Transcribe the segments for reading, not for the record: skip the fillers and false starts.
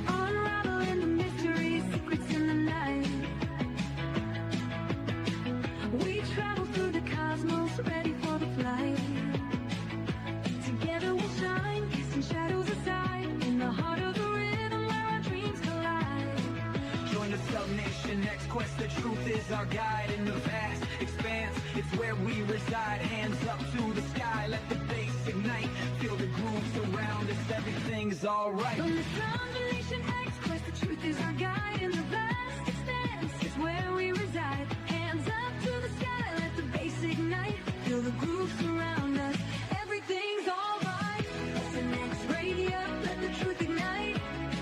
Unraveling the mysteries, secrets in the night. We travel through the cosmos, ready for the flight. Together we'll shine, casting shadows aside, in the heart of the rhythm where our dreams collide. Join the Subnation X quest, the truth is our guide. In the vast expanse, it's where we reside. Hands up to the sky, let the bass ignite. Feel the grooves around us, everything's alright. On the Subnation X quest, the truth is our guide. In the vast expanse, it's where we reside. Hands up to the sky, let the bass ignite. Feel the grooves surround us, everything's alright. SNX Radio, let the truth ignite.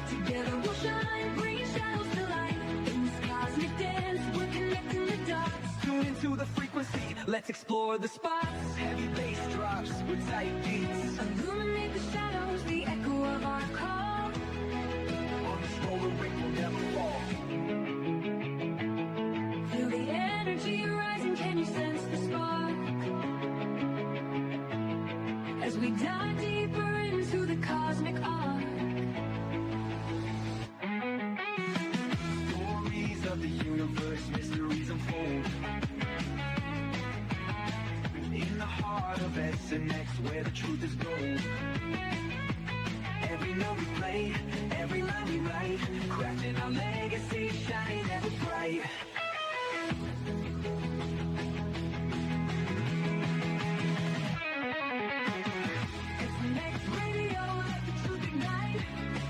Together we'll shine, bringing shadows to light. In this cosmic dance, we're connecting the dots. Tune into the frequency, let's explore the spots. Heavy bass drops with tight beats. Illuminate the shadows, the echo of our call. On this rolling ring will never fall. Feel the energy rising, can you sense the spark? As we dive deeper into the cosmic arc. Stories of the universe, mysteries unfold. In the heart of SNX, where the truth is gold. Every note we play, every line we write, crafting our legacy, shining ever bright. SNX Radio, let the truth ignite.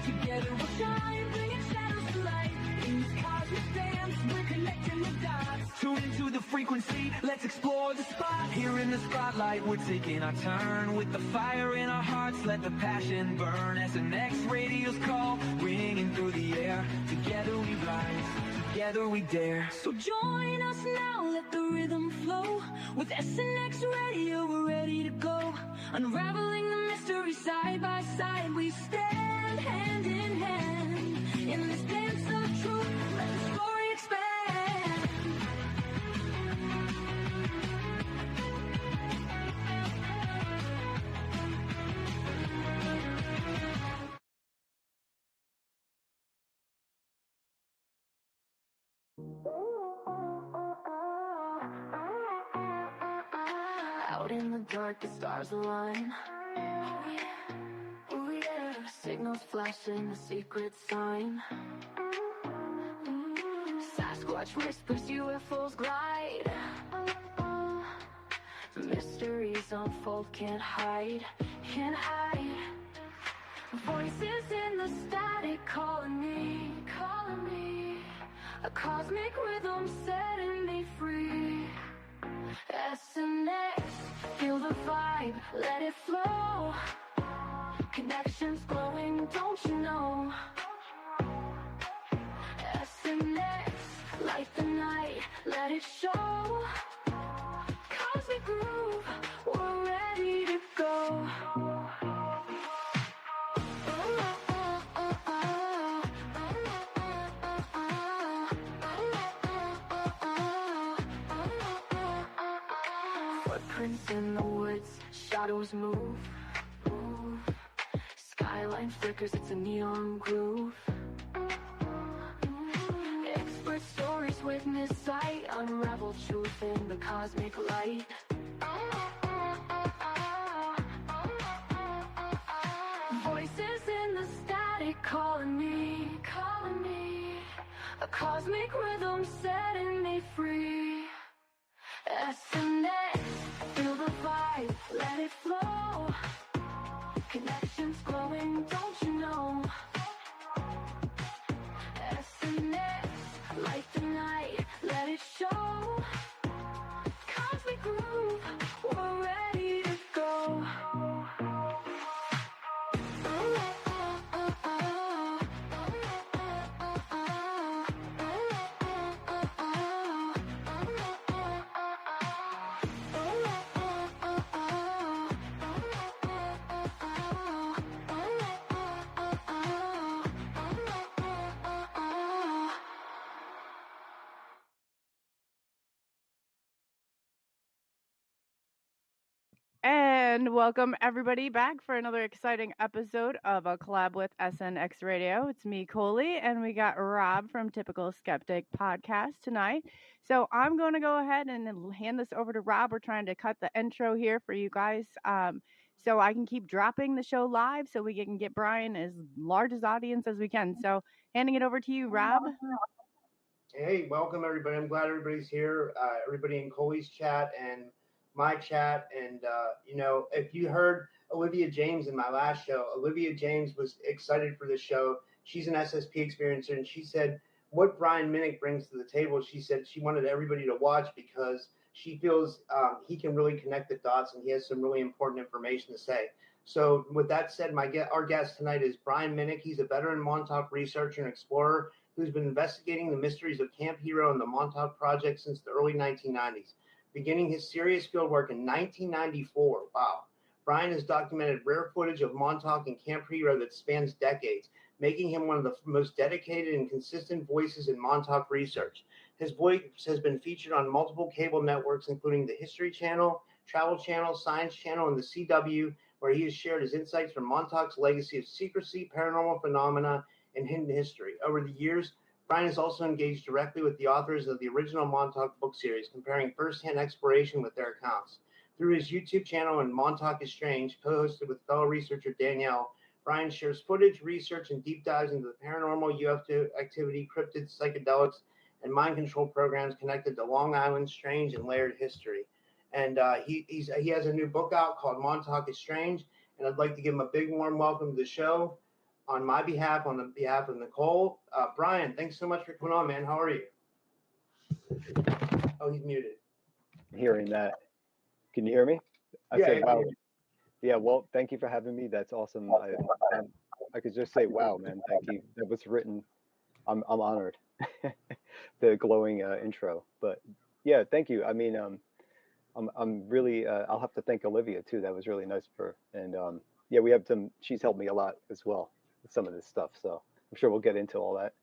Together we'll shine, bringing shadows to light. In this cosmic dance, we're connecting the dots. Tune into the frequency, let's explore the spot. Here in the spotlight, we're taking our turn. With the fire in our hearts, let the passion burn. SNX Radio's call, ringing through the air. Together we rise, together we dare. So join us now, let the rhythm flow. With SNX Radio, we're ready to go. Unraveling the mystery side by side, we stand hand in hand. In this dance of truth, let the story expand. Out in the dark, the stars align. Oh yeah, oh yeah. Signals flashing, a secret sign. Sasquatch whispers, UFOs glide. Mysteries unfold, can't hide, can't hide. Voices in the static calling me, calling me. A cosmic rhythm setting me free. SNX, feel the vibe, let it flow. Connections glowing, don't you know? SNX, light the night, let it show. Cosmic groove, we're ready to go. Footprints in the woods, shadows move, move. Skyline flickers, it's a neon groove. Expert stories witness sight, unravel truth in the cosmic light. Voices in the static calling me, calling me. A cosmic rhythm setting me free. SNX, feel the vibe, let it flow. Connections glowing, don't you know? SNX, light the night, let it show. Cosmic groove, we're ready to go. and welcome everybody back for another exciting episode of a collab with SNX Radio. It's me, Coley, and we got Rob from Typical Skeptic Podcast tonight. So I'm going to go ahead and hand this over to Rob. We're trying to cut the intro here for you guys, so I can keep dropping the show live so we can get Brian as large as audience as we can. So handing it over to you, Rob. Hey, welcome everybody. I'm glad everybody's here. Everybody in Coley's chat and my chat. And, if you heard Olivia James in my last show, Olivia James was excited for this show. She's an SSP experiencer, and she said what Brian Minnick brings to the table. She said she wanted everybody to watch because she feels he can really connect the dots, and he has some really important information to say. So with that said, our guest tonight is Brian Minnick. He's a veteran Montauk researcher and explorer who's been investigating the mysteries of Camp Hero and the Montauk Project since the early 1990s. Beginning his serious fieldwork in 1994, wow, Brian has documented rare footage of Montauk and Camp Hero that spans decades, making him one of the most dedicated and consistent voices in Montauk research. His voice has been featured on multiple cable networks, including the History Channel, Travel Channel, Science Channel, and the CW, where he has shared his insights from Montauk's legacy of secrecy, paranormal phenomena, and hidden history. Over the years, Brian has also engaged directly with the authors of the original Montauk book series, comparing firsthand exploration with their accounts. Through his YouTube channel and Montauk Is Strange, co-hosted with fellow researcher Danielle, Brian shares footage, research, and deep dives into the paranormal, UFO activity, cryptids, psychedelics, and mind control programs connected to Long Island's strange and layered history. And he has a new book out called Montauk Is Strange, and I'd like to give him a big warm welcome to the show. On my behalf, on the behalf of Nicole. Brian, thanks so much for coming on, man. How are you? Oh, he's muted. Hearing that. Can you hear me? I said, wow. Yeah, well, thank you for having me. That's awesome. I could just say, wow, man, thank you. That was written. I'm honored. The glowing intro. But yeah, thank you. I mean, I'm really, I'll have to thank Olivia too. That was really nice of her. And yeah, we have she's helped me a lot as well with some of this stuff. So I'm sure we'll get into all that.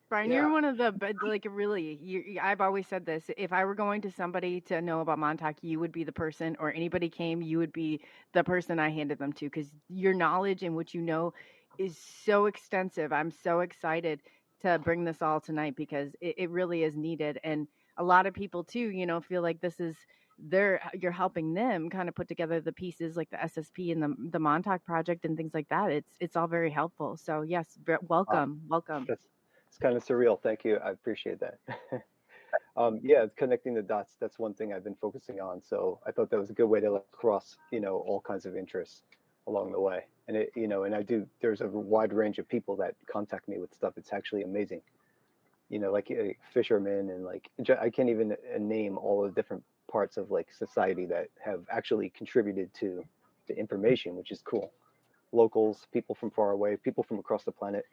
Brian, you're one of the, like, really, I've always said this. If I were going to somebody to know about Montauk, you would be the person, or anybody came, you would be the person I handed them to, because your knowledge and what you know is so extensive. I'm so excited to bring this all tonight because it really is needed. And a lot of people too, feel like this is you're helping them kind of put together the pieces, like the SSP and the Montauk Project and things like that. It's all very helpful. So yes, welcome. It's kind of surreal. Thank you. I appreciate that. Yeah, it's connecting the dots. That's one thing I've been focusing on. So I thought that was a good way to cross, all kinds of interests along the way. And there's a wide range of people that contact me with stuff. It's actually amazing. Like fishermen and I can't even name all the different parts of society that have actually contributed to the information, which is cool. Locals, people from far away, people from across the planet.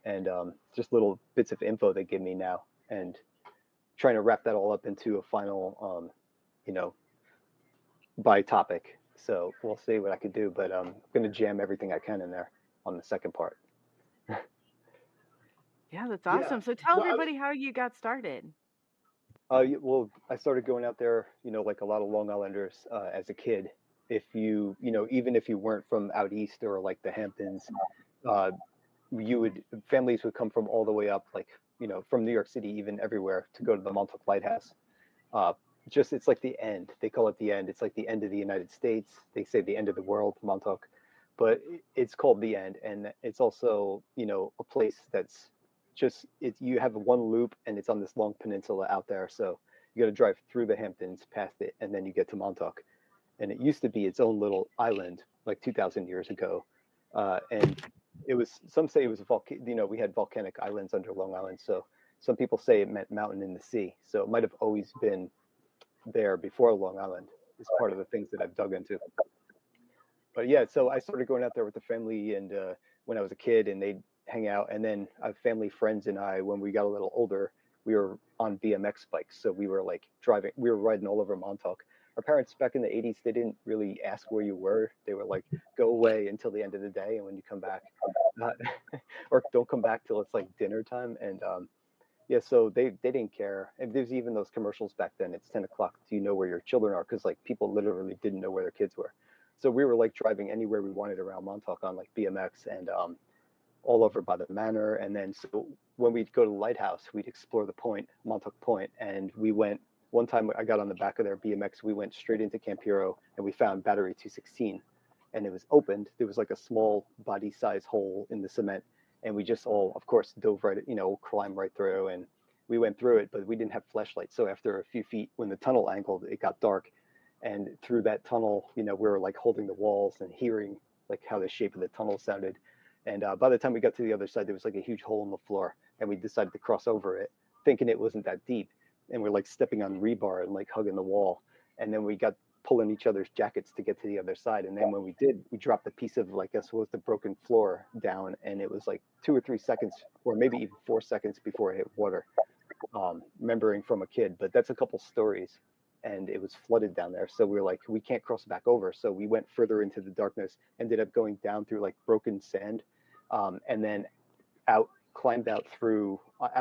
And just little bits of info they give me now, and trying to wrap that all up into a final, by topic. So we'll see what I could do, but I'm going to jam everything I can in there on the second part. Yeah, that's awesome. So tell everybody how you got started. Well, I started going out there, like a lot of Long Islanders as a kid. If even if you weren't from out east or like the Hamptons, families would come from all the way up, from New York City, even everywhere, to go to the Montauk Lighthouse. It's like the end. They call it the end. It's like the end of the United States. They say the end of the world, Montauk, but it's called the end. And it's also, a place that's you have one loop and it's on this long peninsula out there. So you got to drive through the Hamptons, past it, and then you get to Montauk. And it used to be its own little island, like 2,000 years ago. And some say it was we had volcanic islands under Long Island. So some people say it meant mountain in the sea. So it might have always been there before Long Island, is part of the things that I've dug into. But yeah, so I started going out there with the family and when I was a kid, and they'd hang out. And then family friends and I, when we got a little older, we were on BMX bikes. So we were we were riding all over Montauk. Our parents back in the 80s, they didn't really ask where you were. They were like, go away until the end of the day. And when you come back, or don't come back till it's like dinner time. And Yeah, so they didn't care. And there's even those commercials back then. It's 10 o'clock. Do you know where your children are? Because like people literally didn't know where their kids were. So we were like driving anywhere we wanted around Montauk on like BMX and all over by the manor. And then so when we'd go to the lighthouse, we'd explore the point, Montauk Point, and we went. One time I got on the back of their BMX. We went straight into Camp Hero and we found Battery 216, and it was opened. There was like a small body size hole in the cement, and we just all, of course, dove right, climbed right through, and we went through it, but we didn't have flashlights. So after a few feet, when the tunnel angled, it got dark, and through that tunnel, we were like holding the walls and hearing like how the shape of the tunnel sounded. And by the time we got to the other side, there was like a huge hole in the floor, and we decided to cross over it, thinking it wasn't that deep. And we're like stepping on rebar and like hugging the wall. And then we got pulling each other's jackets to get to the other side. And then when we did, we dropped a piece of like, I guess was the broken floor down, and it was like 2 or 3 seconds, or maybe even 4 seconds before it hit water. Remembering from a kid, but that's a couple stories, and it was flooded down there. So we were like, we can't cross back over. So we went further into the darkness, ended up going down through like broken sand, and then climbed out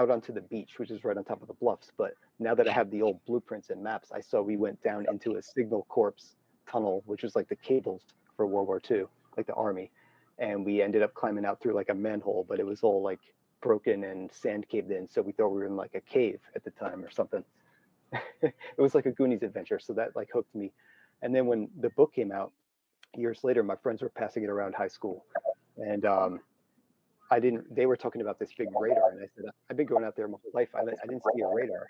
onto the beach, which is right on top of the bluffs. But now that I have the old blueprints and maps, I saw we went down into a signal corps tunnel, which was like the cables for World War II, like the army. And we ended up climbing out through like a manhole, but it was all like broken and sand caved in. So we thought we were in like a cave at the time or something. It was like a Goonies adventure. So that like hooked me. And then when the book came out years later, my friends were passing it around high school. And they were talking about this big radar, and I said, I've been going out there my whole life. I didn't see a radar,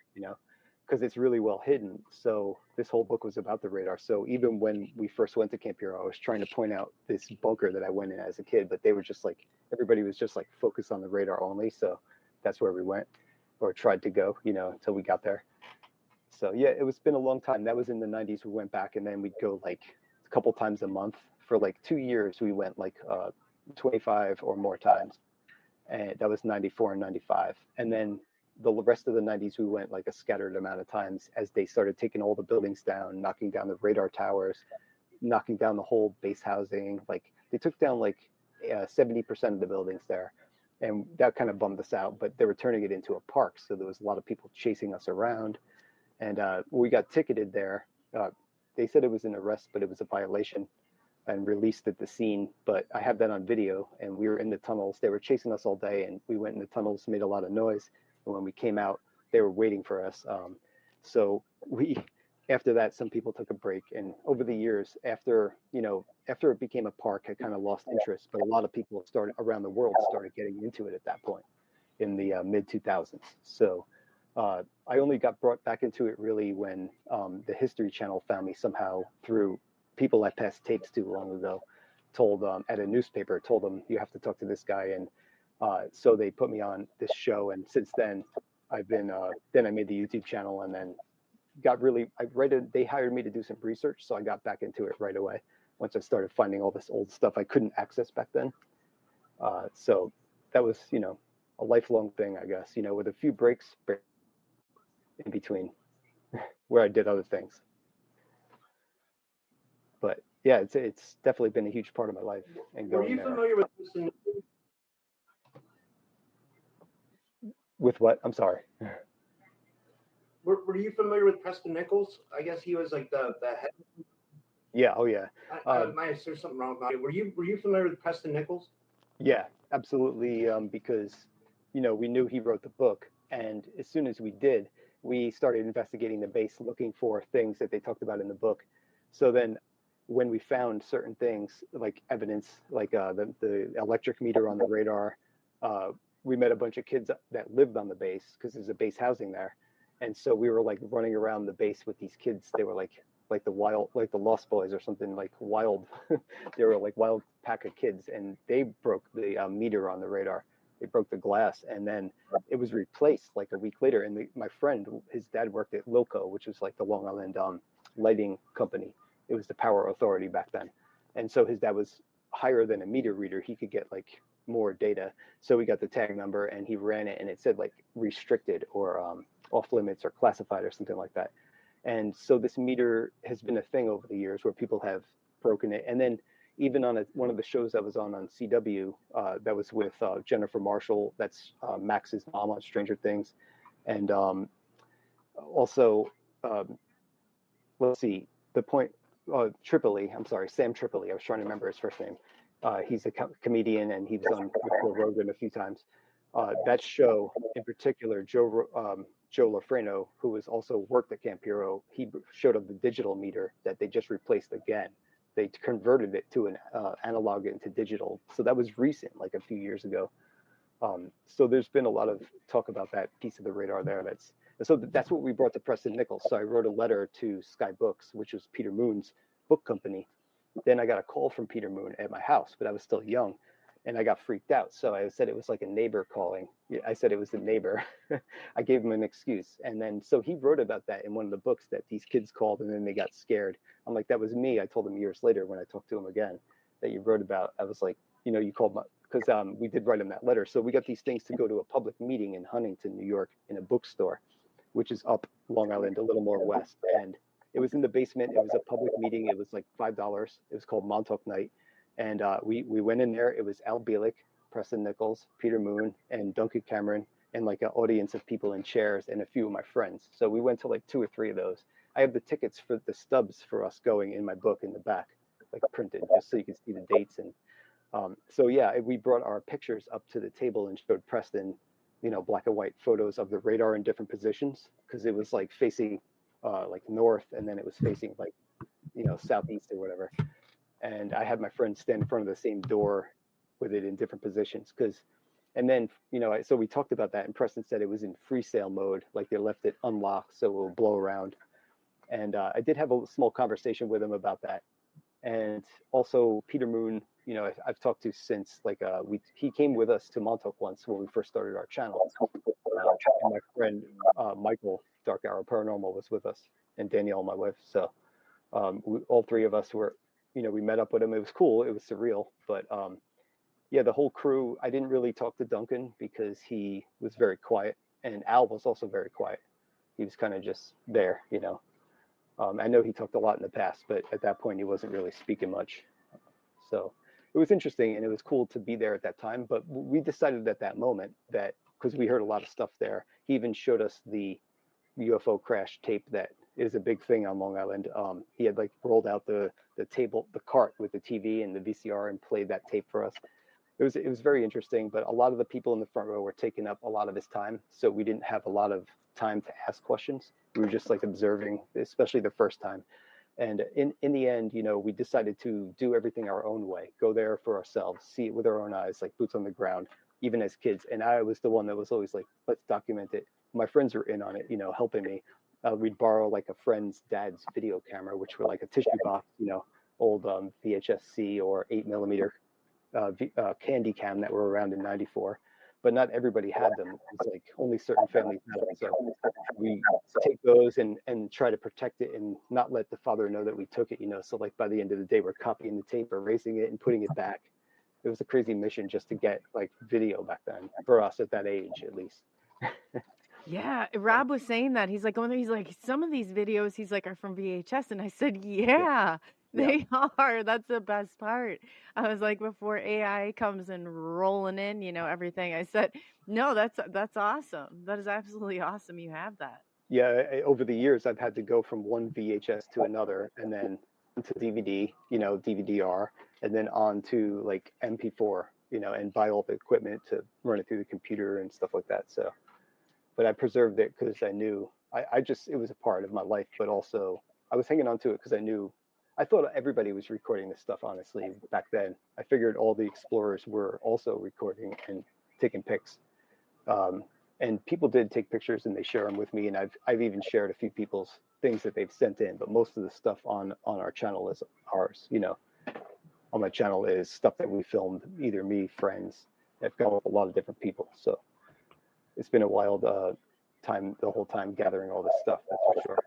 because it's really well hidden. So this whole book was about the radar. So even when we first went to Camp Hero, I was trying to point out this bunker that I went in as a kid, but they were just like, everybody was just like focused on the radar only. So that's where we went, or tried to go, until we got there. So yeah, it's been a long time. That was in the 90s. We went back, and then we'd go like a couple times a month for like 2 years. We went like 25 or more times. And that was 94 and 95. And then the rest of the 90s, we went like a scattered amount of times as they started taking all the buildings down, knocking down the radar towers, knocking down the whole base housing. Like they took down like 70% of the buildings there. And that kind of bummed us out, but they were turning it into a park. So there was a lot of people chasing us around. And we got ticketed there. They said it was an arrest, but it was a violation, and released at the scene. But I have that on video, and we were in the tunnels. They were chasing us all day, and we went in the tunnels, made a lot of noise. And when we came out, they were waiting for us. So after that, some people took a break. And over the years, after it became a park, I kind of lost interest. But a lot of people around the world started getting into it at that point in the mid 2000s. So I only got brought back into it really when the History Channel found me somehow through people I passed tapes to long ago, told at a newspaper, told them you have to talk to this guy, and so they put me on this show. And since then, I've been then I made the YouTube channel, and then they hired me to do some research, so I got back into it right away once I started finding all this old stuff I couldn't access back then. So that was a lifelong thing, I guess, with a few breaks in between where I did other things. But yeah, it's definitely been a huge part of my life. And were you familiar with this? With what? I'm sorry. Were you familiar with Preston Nichols? I guess he was like the head. Yeah. Oh yeah. There's something wrong with it. Were you familiar with Preston Nichols? Yeah, absolutely. Because we knew he wrote the book, and as soon as we did, we started investigating the base, looking for things that they talked about in the book. So then, when we found certain things like evidence, like the electric meter on the radar, we met a bunch of kids that lived on the base because there's a base housing there, and so we were like running around the base with these kids. They were like the Lost Boys or something, like wild. They were like wild pack of kids, and they broke the meter on the radar. They broke the glass, and then it was replaced like a week later. And my friend, his dad worked at Loco, which was like the Long Island lighting company. It was the power authority back then. And so his dad was higher than a meter reader. He could get like more data. So we got the tag number, and he ran it, and it said like restricted or off limits or classified or something like that. And so this meter has been a thing over the years where people have broken it. And then even on one of the shows I was on CW, that was with Jennifer Marshall, that's Max's mom on Stranger Things. And also, let's see, the point, Tripoli, I'm sorry, Sam Tripoli, I was trying to remember his first name. He's a comedian, and he was on with Joe Rogan a few times. That show in particular, Joe Lafreno, who was also worked at Camp Hero, he showed up the digital meter that they just replaced again. They converted it to an analog into digital. So that was recent, like a few years ago. So there's been a lot of talk about that piece of the radar there. That's what we brought to Preston Nichols. So I wrote a letter to Sky Books, which was Peter Moon's book company. Then I got a call from Peter Moon at my house, but I was still young, and I got freaked out. So I said it was like a neighbor calling. I said it was the neighbor. I gave him an excuse. And then, so he wrote about that in one of the books, that these kids called and then they got scared. I'm like, that was me. I told him years later when I talked to him again that you wrote about. I was like, you called my, because we did write him that letter. So we got these things to go to a public meeting in Huntington, New York, in a bookstore, which is up Long Island, a little more west. And it was in the basement. It was a public meeting. It was like $5. It was called Montauk Night. And we went in there. It was Al Bielek, Preston Nichols, Peter Moon, and Duncan Cameron, and like an audience of people in chairs and a few of my friends. So we went to like 2 or 3 of those. I have the tickets for the stubs for us going in my book in the back, like printed, just so you can see the dates. And so yeah, we brought our pictures up to the table and showed Preston, black and white photos of the radar in different positions, because it was like facing like north, and then it was facing like southeast or whatever. And I had my friend stand in front of the same door with it in different positions, and then so we talked about that, and Preston said it was in freesail mode, like they left it unlocked so it will blow around. And I did have a small conversation with him about that. And also Peter Moon, I've talked to since, like he came with us to Montauk once when we first started our channel. And my friend Michael, Dark Hour Paranormal, was with us, and Danielle, my wife. So all 3 of us were, we met up with him. It was cool. It was surreal. But yeah, the whole crew, I didn't really talk to Duncan because he was very quiet, and Al was also very quiet. He was kind of just there, I know he talked a lot in the past, but at that point he wasn't really speaking much. So it was interesting, and it was cool to be there at that time. But we decided at that moment that, because we heard a lot of stuff there, he even showed us the UFO crash tape that is a big thing on Long Island. He had like rolled out the cart with the TV and the VCR and played that tape for us. It was very interesting, but a lot of the people in the front row were taking up a lot of his time, so we didn't have a lot of time to ask questions. We were just like observing, especially the first time. And in the end, we decided to do everything our own way, go there for ourselves, see it with our own eyes, like boots on the ground, even as kids. And I was the one that was always like, let's document it. My friends were in on it, helping me. We'd borrow like a friend's dad's video camera, which were like a tissue box, old VHS-C or 8mm candy cam that were around in '94. But not everybody had them. It was like only certain families had them. So we take those and try to protect it and not let the father know that we took it, So like by the end of the day, we're copying the tape, erasing it, and putting it back. It was a crazy mission just to get like video back then, for us at that age, at least. Yeah, Rob was saying that. He's like, he's like, some of these videos, he's like, are from VHS. And I said, yeah. They are. That's the best part. I was like, before AI comes and rolling in, everything. I said, no, that's awesome. That is absolutely awesome. You have that. Yeah, over the years, I've had to go from one VHS to another, and then to DVD, DVD-R, and then on to like MP4, and buy all the equipment to run it through the computer and stuff like that. So, but I preserved it because I knew it was a part of my life, but also I was hanging on to it because I thought everybody was recording this stuff, honestly, back then. I figured all the explorers were also recording and taking pics. And people did take pictures and they share them with me. And I've even shared a few people's things that they've sent in, but most of the stuff on our channel is ours, On my channel is stuff that we filmed, either me, friends. I've gone with a lot of different people. So it's been a wild time, the whole time, gathering all this stuff, that's for sure.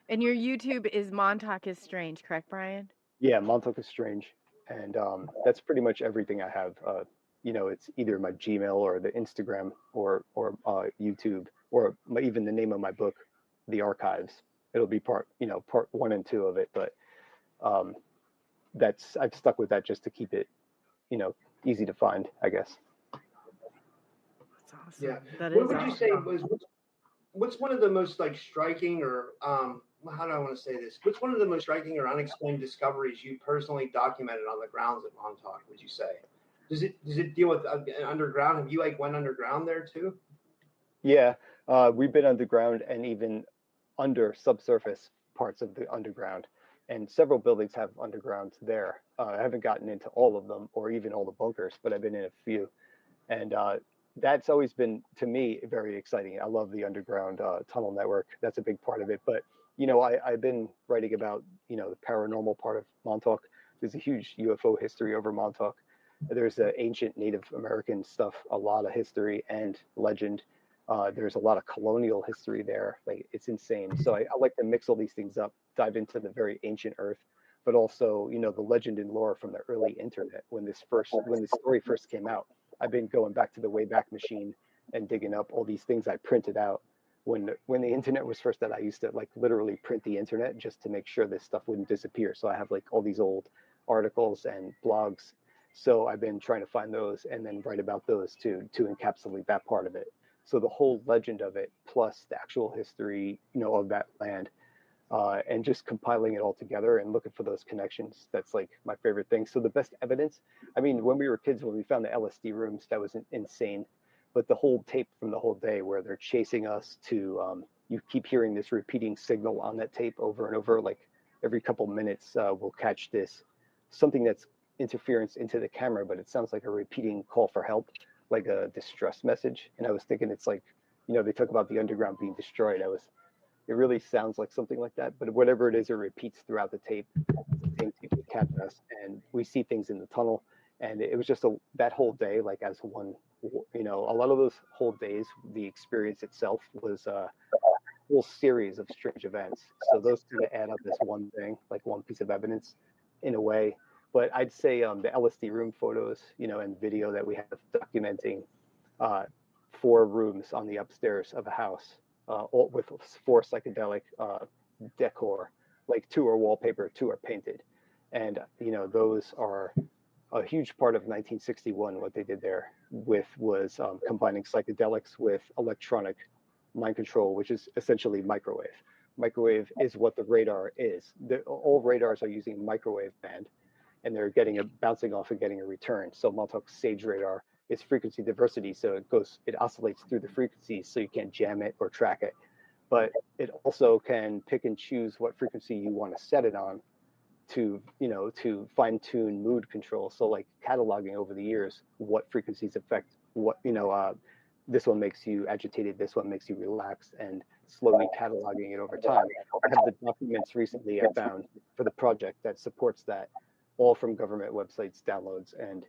And your YouTube is Montauk Is Strange, correct, Brian? Yeah, Montauk Is Strange. And that's pretty much everything I have. It's either my Gmail or the Instagram or YouTube, or even the name of my book, The Archives. It'll be part 1 and 2 of it. But I've stuck with that just to keep it, easy to find, I guess. That's Yeah. Awesome. That What is would you say awesome. was what's one of the most like striking or well, how do I want to say this? What's one of the most striking or unexplained discoveries you personally documented on the grounds at Montauk? Would you say? Does it deal with underground? Have you like went underground there too? Yeah, we've been underground and even under subsurface parts of the underground, and several buildings have underground there. I haven't gotten into all of them or even all the bunkers, but I've been in a few, and that's always been to me very exciting. I love the underground tunnel network. That's a big part of it. But I've been writing about the paranormal part of Montauk. There's a huge UFO history over Montauk. There's ancient Native American stuff, a lot of history and legend. There's a lot of colonial history there. Like it's insane. So I like to mix all these things up, dive into the very ancient Earth, but also the legend and lore from the early internet when this story first came out. I've been going back to the Wayback Machine and digging up all these things I printed out when the internet was first out. I used to like literally print the internet just to make sure this stuff wouldn't disappear. So I have like all these old articles and blogs. So I've been trying to find those and then write about those to encapsulate that part of it. So the whole legend of it, plus the actual history, of that land, and just compiling it all together and looking for those connections. That's like my favorite thing. So the best evidence, I mean, when we were kids, when we found the LSD rooms, that was insane. But the whole tape from the whole day where they're chasing us you keep hearing this repeating signal on that tape over and over, like every couple minutes, we'll catch something that's interference into the camera, but it sounds like a repeating call for help, like a distress message. And I was thinking it's like, they talk about the underground being destroyed. It really sounds like something like that, but whatever it is, it repeats throughout the tape. It's the same tape that catch us, and we see things in the tunnel. And it was just that whole day, like as one, a lot of those whole days, the experience itself was a whole series of strange events. So those kind of add up as one thing, like one piece of evidence in a way. But I'd say the LSD room photos, and video that we have documenting 4 rooms on the upstairs of a house, all with 4 psychedelic decor, like 2 are wallpaper, 2 are painted, and those are a huge part of 1961. What they did there was combining psychedelics with electronic mind control, which is essentially microwave. Microwave is what the radar is. All radars are using microwave band, and they're bouncing off and getting a return. So Montauk's Sage radar is frequency diversity, so it oscillates through the frequencies, so you can't jam it or track it. But it also can pick and choose what frequency you want to set it on to fine tune mood control. So like cataloging over the years what frequencies affect what, this one makes you agitated, this one makes you relaxed, and slowly cataloging it over time. I have the documents recently I found for the project that supports that, all from government websites downloads. And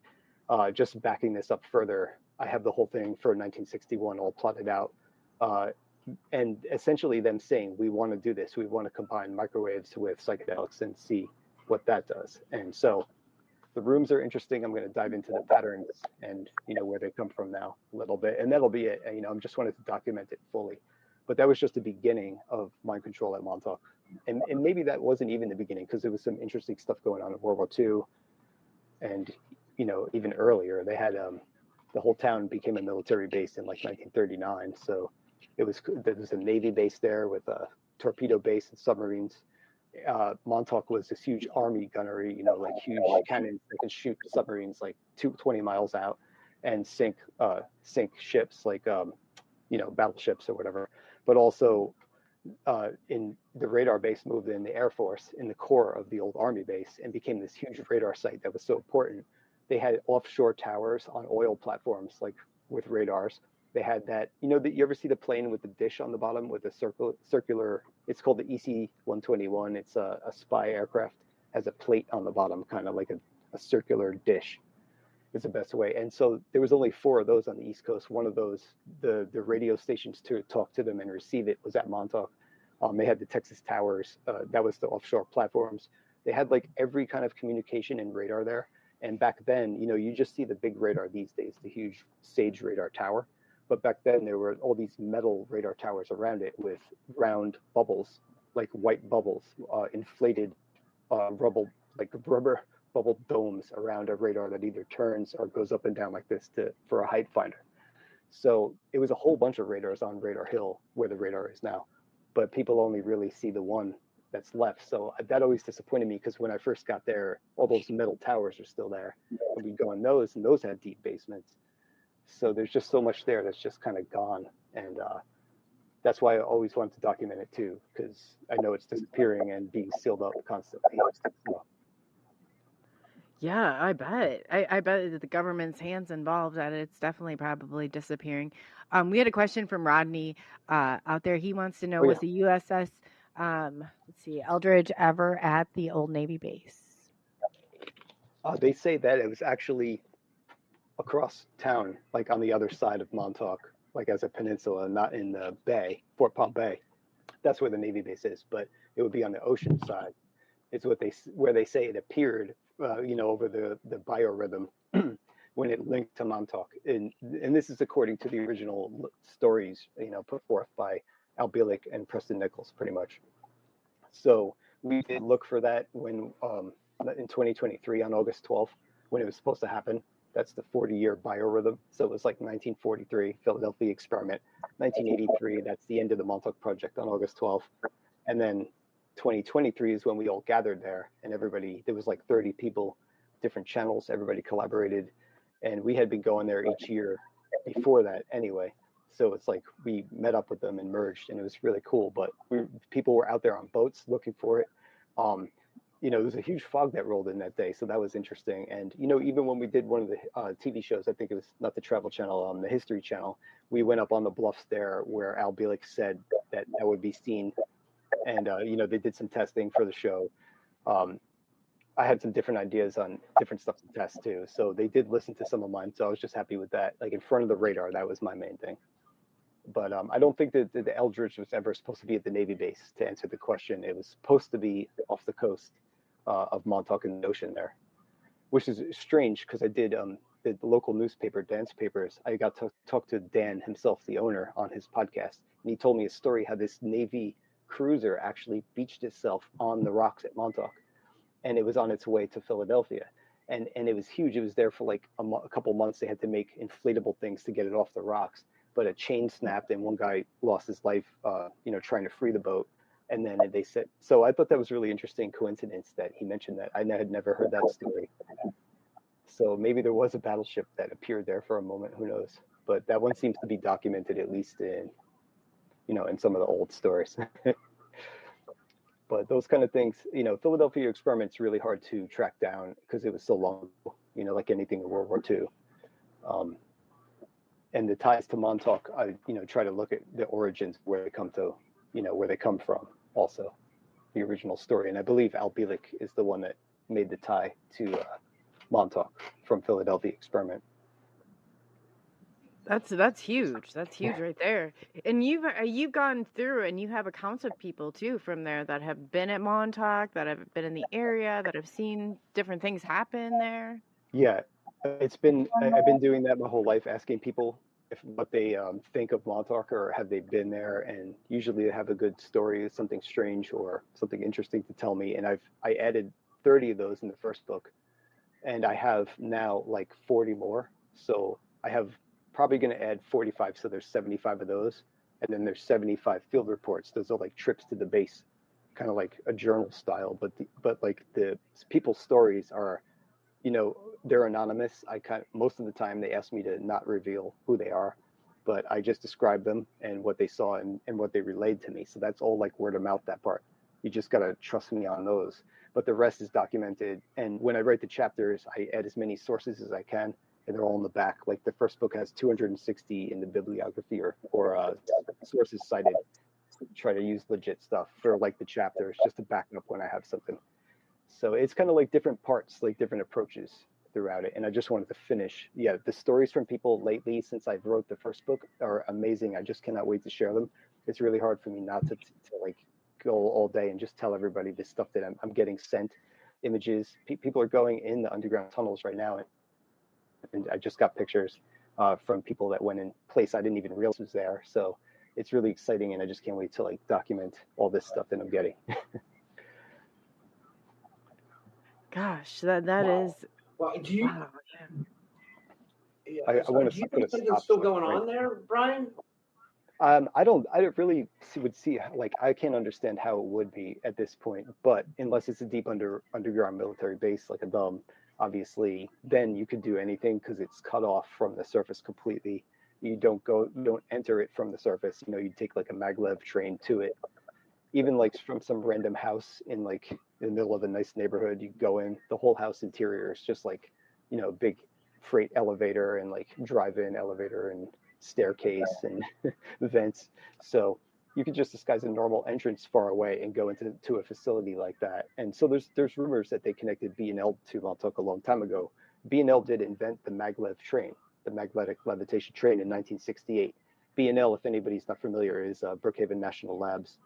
just backing this up further, I have the whole thing for 1961 all plotted out. And essentially them saying, we want to do this. We want to combine microwaves with psychedelics and see what that does. And so the rooms are interesting. I'm going to dive into the patterns and, where they come from now a little bit. And that'll be it. I'm just wanted to document it fully. But that was just the beginning of mind control at Montauk. And maybe that wasn't even the beginning, because there was some interesting stuff going on in World War II. And, even earlier, they had the whole town became a military base in like 1939. So there was a Navy base there with a torpedo base and submarines. Montauk was this huge Army gunnery, like huge cannons that can shoot submarines like 20 miles out and sink ships like, battleships or whatever. But also in the radar base moved in the Air Force in the core of the old Army base and became this huge radar site that was so important. They had offshore towers on oil platforms, like with radars. They had that, that you ever see the plane with the dish on the bottom with the circular, it's called the EC-121. It's a spy aircraft, has a plate on the bottom, kind of like a circular dish is the best way. And so there was only 4 of those on the East Coast. One of those, the radio stations to talk to them and receive it was at Montauk. They had the Texas Towers. That was the offshore platforms. They had like every kind of communication and radar there. And back then, you just see the big radar these days, the huge Sage radar tower. But back then there were all these metal radar towers around it with round bubbles, like white bubbles, inflated rubber bubble domes around a radar that either turns or goes up and down like this for a height finder. So it was a whole bunch of radars on Radar Hill where the radar is now, but people only really see the one that's left. So that always disappointed me, because when I first got there, all those metal towers are still there, and we'd go in those, and those had deep basements. So there's just so much there that's just kind of gone, and that's why I always wanted to document it too, because I know it's disappearing and being sealed up constantly. So. Yeah, I bet. I bet that the government's hands involved that it's definitely probably disappearing. We had a question from Rodney out there. He wants to know, Oh, was yeah. the USS let's see, Eldridge ever at the old Navy base? They say that it was actually across town, like on the other side of Montauk, like as a peninsula, not in the bay, Fort Palm Bay. That's where the Navy base is, but it would be on the ocean side. It's where they say it appeared, over the biorhythm when it linked to Montauk, and this is according to the original stories, put forth by Al Bielek and Preston Nichols, pretty much. So we did look for that when in 2023 on August 12th, when it was supposed to happen. That's the 40-year biorhythm. So it was like 1943, Philadelphia experiment. 1983, that's the end of the Montauk Project on August 12th. And then 2023 is when we all gathered there, and there was like 30 people, different channels, everybody collaborated. And we had been going there each year before that anyway. So it's like we met up with them and merged, and it was really cool. But people were out there on boats looking for it. There was a huge fog that rolled in that day, so that was interesting. And even when we did one of the TV shows, I think it was not the Travel Channel, the History Channel, we went up on the bluffs there where Al Bielek said that would be seen. And they did some testing for the show. I had some different ideas on different stuff to test too, so they did listen to some of mine. So I was just happy with that. Like in front of the radar, that was my main thing. But I don't think that the Eldridge was ever supposed to be at the Navy base. To answer the question, it was supposed to be off the coast of Montauk in the ocean there, which is strange because I did the local newspaper, Dan's Papers. I got to talk to Dan himself, the owner, on his podcast, and he told me a story how this Navy cruiser actually beached itself on the rocks at Montauk, and it was on its way to Philadelphia, and it was huge. It was there for like a couple months. They had to make inflatable things to get it off the rocks, but a chain snapped and one guy lost his life, trying to free the boat. And then they said, so I thought that was really interesting coincidence that he mentioned that. I had never heard that story. So maybe there was a battleship that appeared there for a moment, who knows? But that one seems to be documented, at least in some of the old stories. But those kind of things, Philadelphia experiment's really hard to track down because it was so long ago, like anything in World War II. And the ties to Montauk, I try to look at the origins, where they come from, also the original story. And I believe Al Bielek is the one that made the tie to Montauk from Philadelphia experiment. That's huge. That's huge right there. And you've gone through and you have accounts of people too from there that have been at Montauk, that have been in the area, that have seen different things happen there. Yeah, I've been doing that my whole life, asking people what they think of Montauk, or have they been there, and usually they have a good story, something strange or something interesting to tell me. And I added 30 of those in the first book, and I have now like 40 more. So I have probably going to add 45, so there's 75 of those, and then there's 75 field reports. Those are like trips to the base, kind of like a journal style, but like the people's stories are, they're anonymous. Most of the time they ask me to not reveal who they are, but I just describe them and what they saw and what they relayed to me. So that's all like word of mouth, that part. You just got to trust me on those. But the rest is documented. And when I write the chapters, I add as many sources as I can, and they're all in the back. Like the first book has 260 in the bibliography or sources cited. Try to use legit stuff for like the chapters, just to back up when I have something. So it's kind of like different parts, like different approaches throughout it. And I just wanted to finish. Yeah, the stories from people lately since I wrote the first book are amazing. I just cannot wait to share them. It's really hard for me not to like go all day and just tell everybody this stuff that I'm getting sent, images. People are going in the underground tunnels right now, and I just got pictures from people that went in place I didn't even realize was there. So it's really exciting, and I just can't wait to like document all this stuff that I'm getting. Gosh, that wow. is Well, do you? Wow. Yeah. Yeah. I want Do you to put think a something's stop still to it going right. on there, Brian? I don't really would see, like, I can't understand how it would be at this point, but unless it's a deep underground military base like a dome, obviously, then you could do anything because it's cut off from the surface completely. You don't enter it from the surface. You know, you take like a maglev train to it. Even like from some random house in like in the middle of a nice neighborhood, you go in, the whole house interior is just like, you know, big freight elevator and like drive-in elevator and staircase and vents. So you could just disguise a normal entrance far away and go into a facility like that. And so there's rumors that they connected B&L to Montauk a long time ago. B&L did invent the maglev train, the magnetic levitation train in 1968. B&L, if anybody's not familiar, is Brookhaven National Labs,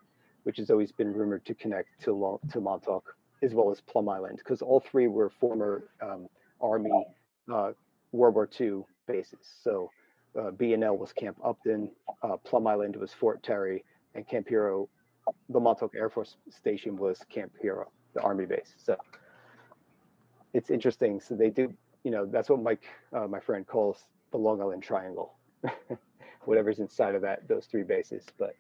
which has always been rumored to connect to Montauk, as well as Plum Island, because all three were former Army World War II bases. So B&L was Camp Upton, Plum Island was Fort Terry, and Camp Hero, the Montauk Air Force Station was Camp Hero, the Army base. So it's interesting. So they do, you know, that's what Mike, my friend, calls the Long Island Triangle, whatever's inside of those three bases. But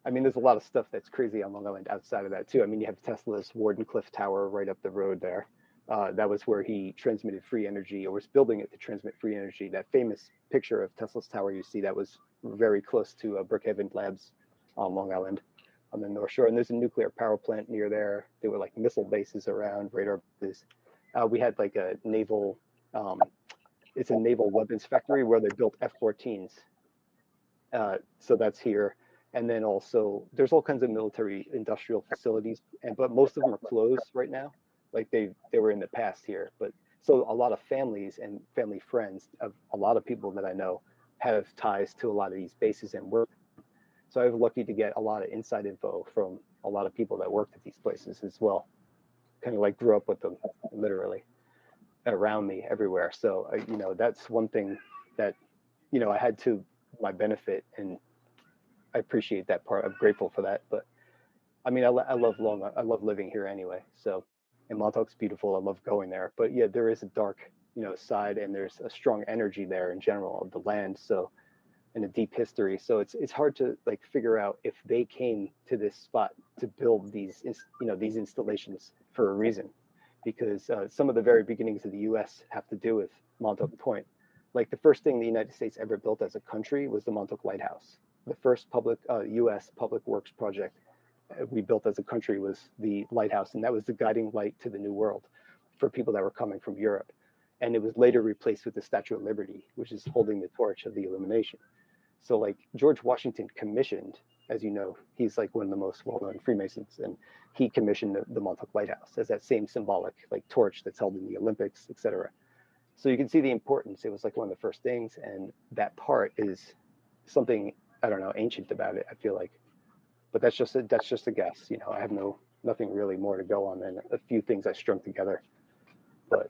I mean, there's a lot of stuff that's crazy on Long Island outside of that too. I mean, you have Tesla's Wardenclyffe Tower right up the road there. That was where he transmitted free energy, or was building it to transmit free energy. That famous picture of Tesla's tower you see, that was very close to Brookhaven Labs on Long Island on the North Shore. And there's a nuclear power plant near there. There were like missile bases around, radar bases. We had like a naval, it's a naval weapons factory where they built F-14s. So that's here. And then also there's all kinds of military industrial facilities, but most of them are closed right now. Like they were in the past here. But so a lot of families and family friends of a lot of people that I know have ties to a lot of these bases and work. So I was lucky to get a lot of inside info from a lot of people that worked at these places as well. Kind of like grew up with them literally around me everywhere. So, you know, that's one thing that, you know, I had to my benefit, and I appreciate that part. I'm grateful for that. But I mean, I love living here anyway. So, and Montauk's beautiful. I love going there. But yeah, there is a dark, you know, side, and there's a strong energy there in general of the land. So, and a deep history. So it's hard to like figure out if they came to this spot to build these, you know, these installations for a reason, because some of the very beginnings of the U.S. have to do with Montauk Point. Like the first thing the United States ever built as a country was the Montauk Lighthouse. The first public U.S. public works project we built as a country was the lighthouse, and that was the guiding light to the New World for people that were coming from Europe. And it was later replaced with the Statue of Liberty, which is holding the torch of the illumination. So like George Washington commissioned, as you know, he's like one of the most well-known Freemasons, and he commissioned the Montauk Lighthouse as that same symbolic like torch that's held in the Olympics, etc. So you can see the importance. It was like one of the first things, and that part is something, I don't know, ancient about it, I feel like. But that's just a guess. You know, I have nothing really more to go on than a few things I strung together. But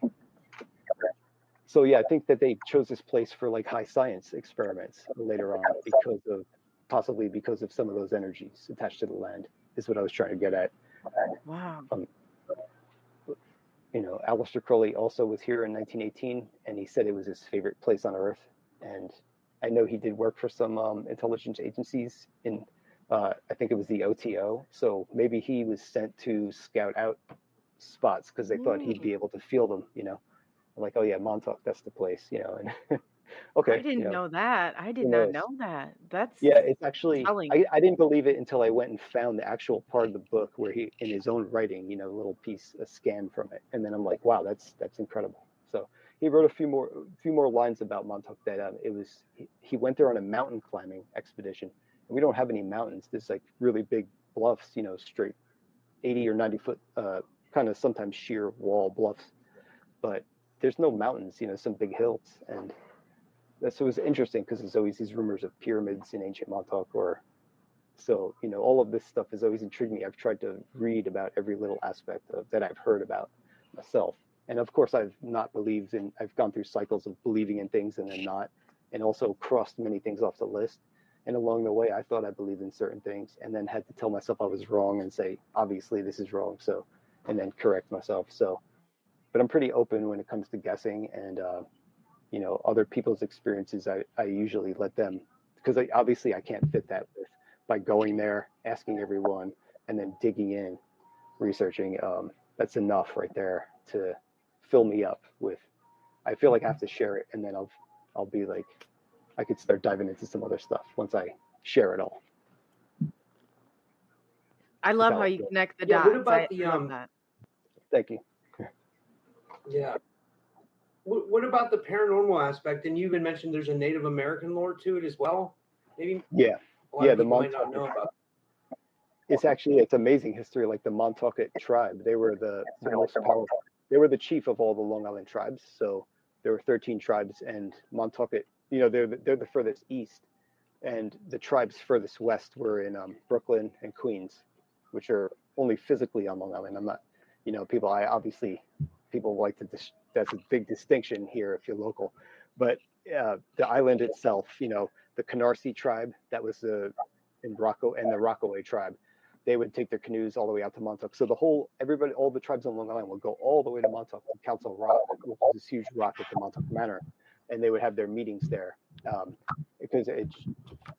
so yeah, I think that they chose this place for like high science experiments later on possibly because of some of those energies attached to the land, is what I was trying to get at. Wow. You know, Aleister Crowley also was here in 1918, and he said it was his favorite place on Earth. And I know he did work for some intelligence agencies in, I think it was the OTO. So maybe he was sent to scout out spots because they thought he'd be able to feel them, you know. I'm like, oh yeah, Montauk, that's the place, you know. And okay, I didn't know that. I did who not knows? know that. That's Yeah, it's actually, telling. I didn't believe it until I went and found the actual part of the book where he, in his own writing, you know, a little piece, a scan from it. And then I'm like, wow, that's incredible. So he wrote a few more lines about Montauk that he went there on a mountain climbing expedition. And we don't have any mountains. There's like really big bluffs, you know, straight 80 or 90 foot, kind of sometimes sheer wall bluffs. But there's no mountains, you know, some big hills. And so it was interesting because there's always these rumors of pyramids in ancient Montauk, so, you know, all of this stuff has always intrigued me. I've tried to read about every little aspect of that I've heard about myself. And of course, I've gone through cycles of believing in things and then not, and also crossed many things off the list. And along the way, I thought I believed in certain things and then had to tell myself I was wrong and say, obviously this is wrong. So, and then correct myself. So, but I'm pretty open when it comes to guessing, and you know, other people's experiences, I usually let them, because obviously I can't fit that with by going there, asking everyone, and then digging in, researching. That's enough right there to fill me up with. I feel like I have to share it, and then I'll be like, I could start diving into some other stuff once I share it all. I love how you connect the Yeah, dots. what about I love that. Thank you. Yeah. What about the paranormal aspect? And you even mentioned there's a Native American lore to it as well. Maybe Yeah, a lot yeah. of The people might Montauk. not know about. It's amazing history. Like the Montauk tribe, they were the most powerful. They were the chief of all the Long Island tribes. So there were 13 tribes, and Montauk, you know, they're the furthest east, and the tribes furthest west were in Brooklyn and Queens, which are only physically on Long Island. I'm not, you know, people. People like to. That's a big distinction here if you're local, but the island itself, you know, the Canarsie tribe that was in Rocco, and the Rockaway tribe, they would take their canoes all the way out to Montauk. So all the tribes on Long Island would go all the way to Montauk to Council Rock, which is this huge rock at the Montauk Manor, and they would have their meetings there. Because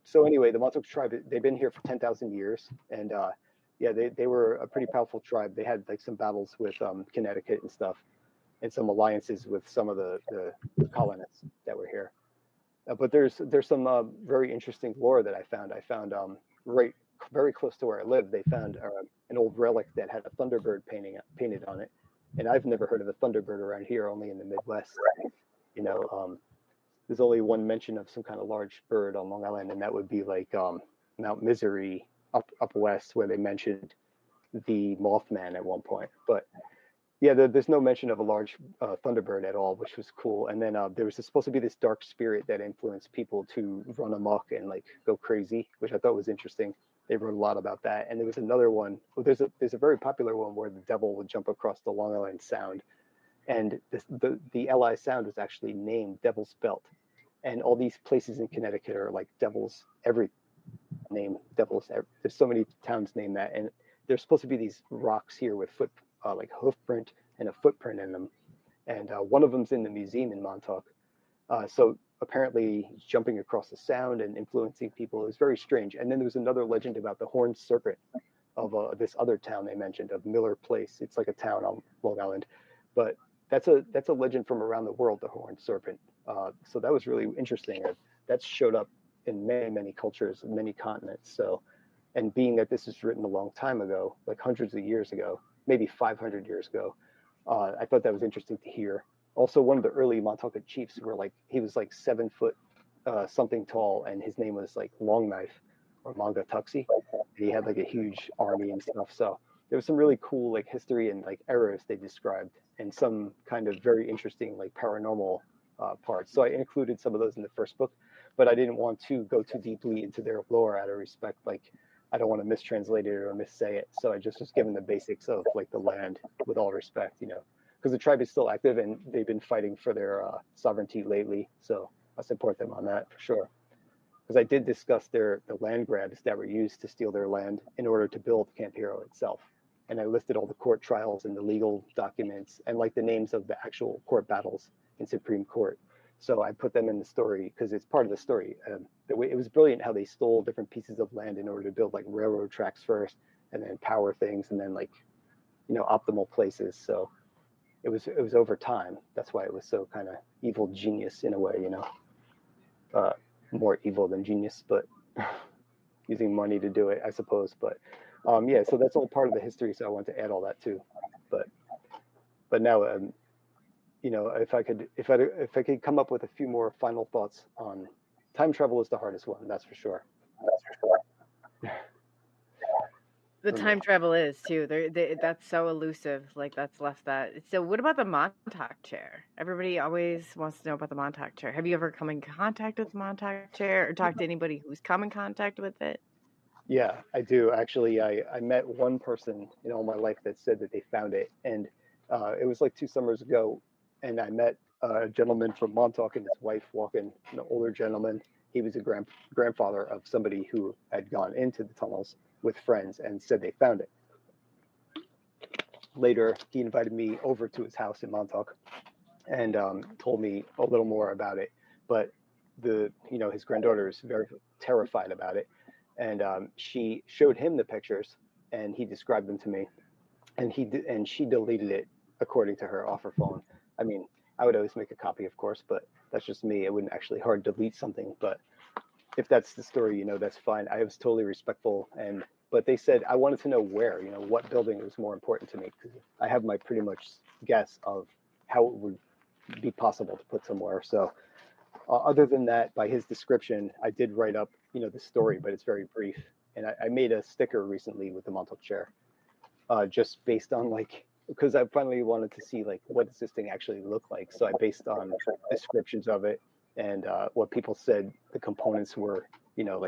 so anyway, the Montauk tribe, they've been here for 10,000 years, and yeah, they were a pretty powerful tribe. They had like some battles with Connecticut and stuff, and some alliances with some of the colonists that were here. But there's some very interesting lore that I found. Right very close to where I live, they found an old relic that had a Thunderbird painted on it, and I've never heard of a Thunderbird around here, only in the Midwest. You know, there's only one mention of some kind of large bird on Long Island, and that would be like Mount Misery up west, where they mentioned the Mothman at one point. But yeah, there's no mention of a large Thunderbird at all, which was cool. And then there was supposed to be this dark spirit that influenced people to run amok and like go crazy, which I thought was interesting. They wrote a lot about that. And there was another one. Well, there's a very popular one where the devil would jump across the Long Island Sound, and the LI Sound was actually named Devil's Belt. And all these places in Connecticut are like devils. Every name devils. There's so many towns named that, and there's supposed to be these rocks here with like hoof print and a footprint in them, and one of them's in the museum in Montauk. So apparently he's jumping across the Sound and influencing people. It was very strange. And then there was another legend about the horned serpent of this other town they mentioned, of Miller Place. It's like a town on Long Island, but that's a legend from around the world, the horned serpent. So that was really interesting. That showed up in many cultures, many continents. So, and being that this is written a long time ago, like hundreds of years ago, maybe 500 years ago, I thought that was interesting to hear. Also, one of the early Montauk chiefs he was like 7 foot something tall, and his name was like Long Knife or Manga Tuxi. He had like a huge army and stuff. So there was some really cool like history and like eras they described, and some kind of very interesting like paranormal parts. So I included some of those in the first book, but I didn't want to go too deeply into their lore out of respect. Like, I don't want to mistranslate it or missay it. So I just was given the basics of like the land with all respect, you know, because the tribe is still active and they've been fighting for their sovereignty lately. So I support them on that for sure. Because I did discuss the land grabs that were used to steal their land in order to build Camp Hero itself. And I listed all the court trials and the legal documents and like the names of the actual court battles in Supreme Court. So I put them in the story because it's part of the story. It was brilliant how they stole different pieces of land in order to build like railroad tracks first, and then power things, and then like, you know, optimal places. So it was over time. That's why it was so kind of evil genius in a way, you know, more evil than genius, but using money to do it, I suppose. But yeah, so that's all part of the history. So I want to add all that too. But now, you know, if I could come up with a few more final thoughts on time travel is the hardest one. That's for sure. The time travel is too. That's so elusive. Like that's left that. So what about the Montauk chair? Everybody always wants to know about the Montauk chair. Have you ever come in contact with the Montauk chair or talked to anybody who's come in contact with it? Yeah, I do. Actually, I met one person in all my life that said that they found it. And it was like 2 summers ago. And I met a gentleman from Montauk and his wife walking, an older gentleman. He was a grandfather of somebody who had gone into the tunnels with friends and said they found it. Later, he invited me over to his house in Montauk. and told me a little more about it. But his granddaughter is very terrified about it, and she showed him the pictures, and he described them to me, and she deleted it according to her off her phone. I mean, I would always make a copy, of course, but that's just me. It wouldn't actually hard delete something, but if that's the story, that's fine. I was totally respectful, but they said I wanted to know where, what building was more important to me, because I have my pretty much guess of how it would be possible to put somewhere. So other than that, by his description, I did write up, the story, but it's very brief. And I made a sticker recently with the Montauk chair, just based on because I finally wanted to see what does this thing actually look like. So I based on descriptions of it and what people said the components were,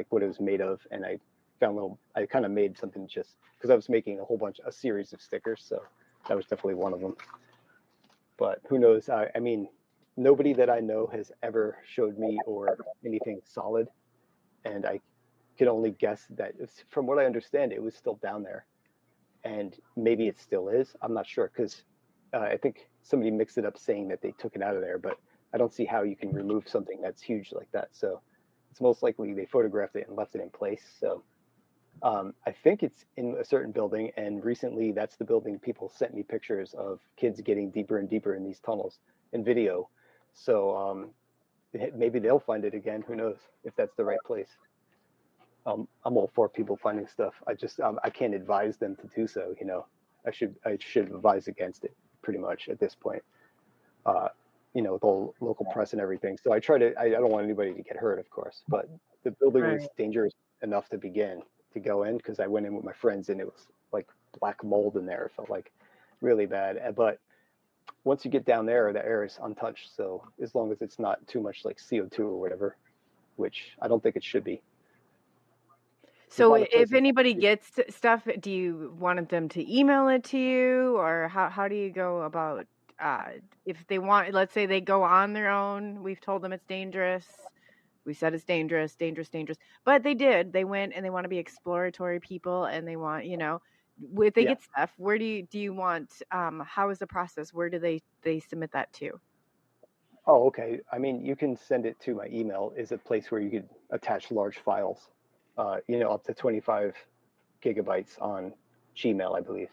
what it was made of. And I kind of made something just because I was making a series of stickers. So that was definitely one of them. But who knows? I mean, nobody that I know has ever showed me or anything solid. And I can only guess that from what I understand, it was still down there. And maybe it still is. I'm not sure, because I think somebody mixed it up saying that they took it out of there, but I don't see how you can remove something that's huge like that. So it's most likely they photographed it and left it in place. So I think it's in a certain building, and recently that's the building people sent me pictures of kids getting deeper and deeper in these tunnels in video. So maybe they'll find it again. Who knows if that's the right place. I'm all for people finding stuff. I just I can't advise them to do so. I should advise against it pretty much at this point. With all local press and everything. So I don't want anybody to get hurt, of course. But the building was dangerous enough to begin to go in, because I went in with my friends and it was like black mold in there. It felt like really bad. But once you get down there, the air is untouched. So as long as it's not too much like CO2 or whatever, which I don't think it should be. So if anybody gets stuff, do you want them to email it to you, or how do you go about if they want, let's say they go on their own, we've told them it's dangerous. We said it's dangerous, but they went and they want to be exploratory people, and they want, if they get stuff, where do you want, how is the process? Where do they submit that to? Oh, okay. I mean, you can send it to my email, is a place where you could attach large files. Up to 25 gigabytes on Gmail, I believe.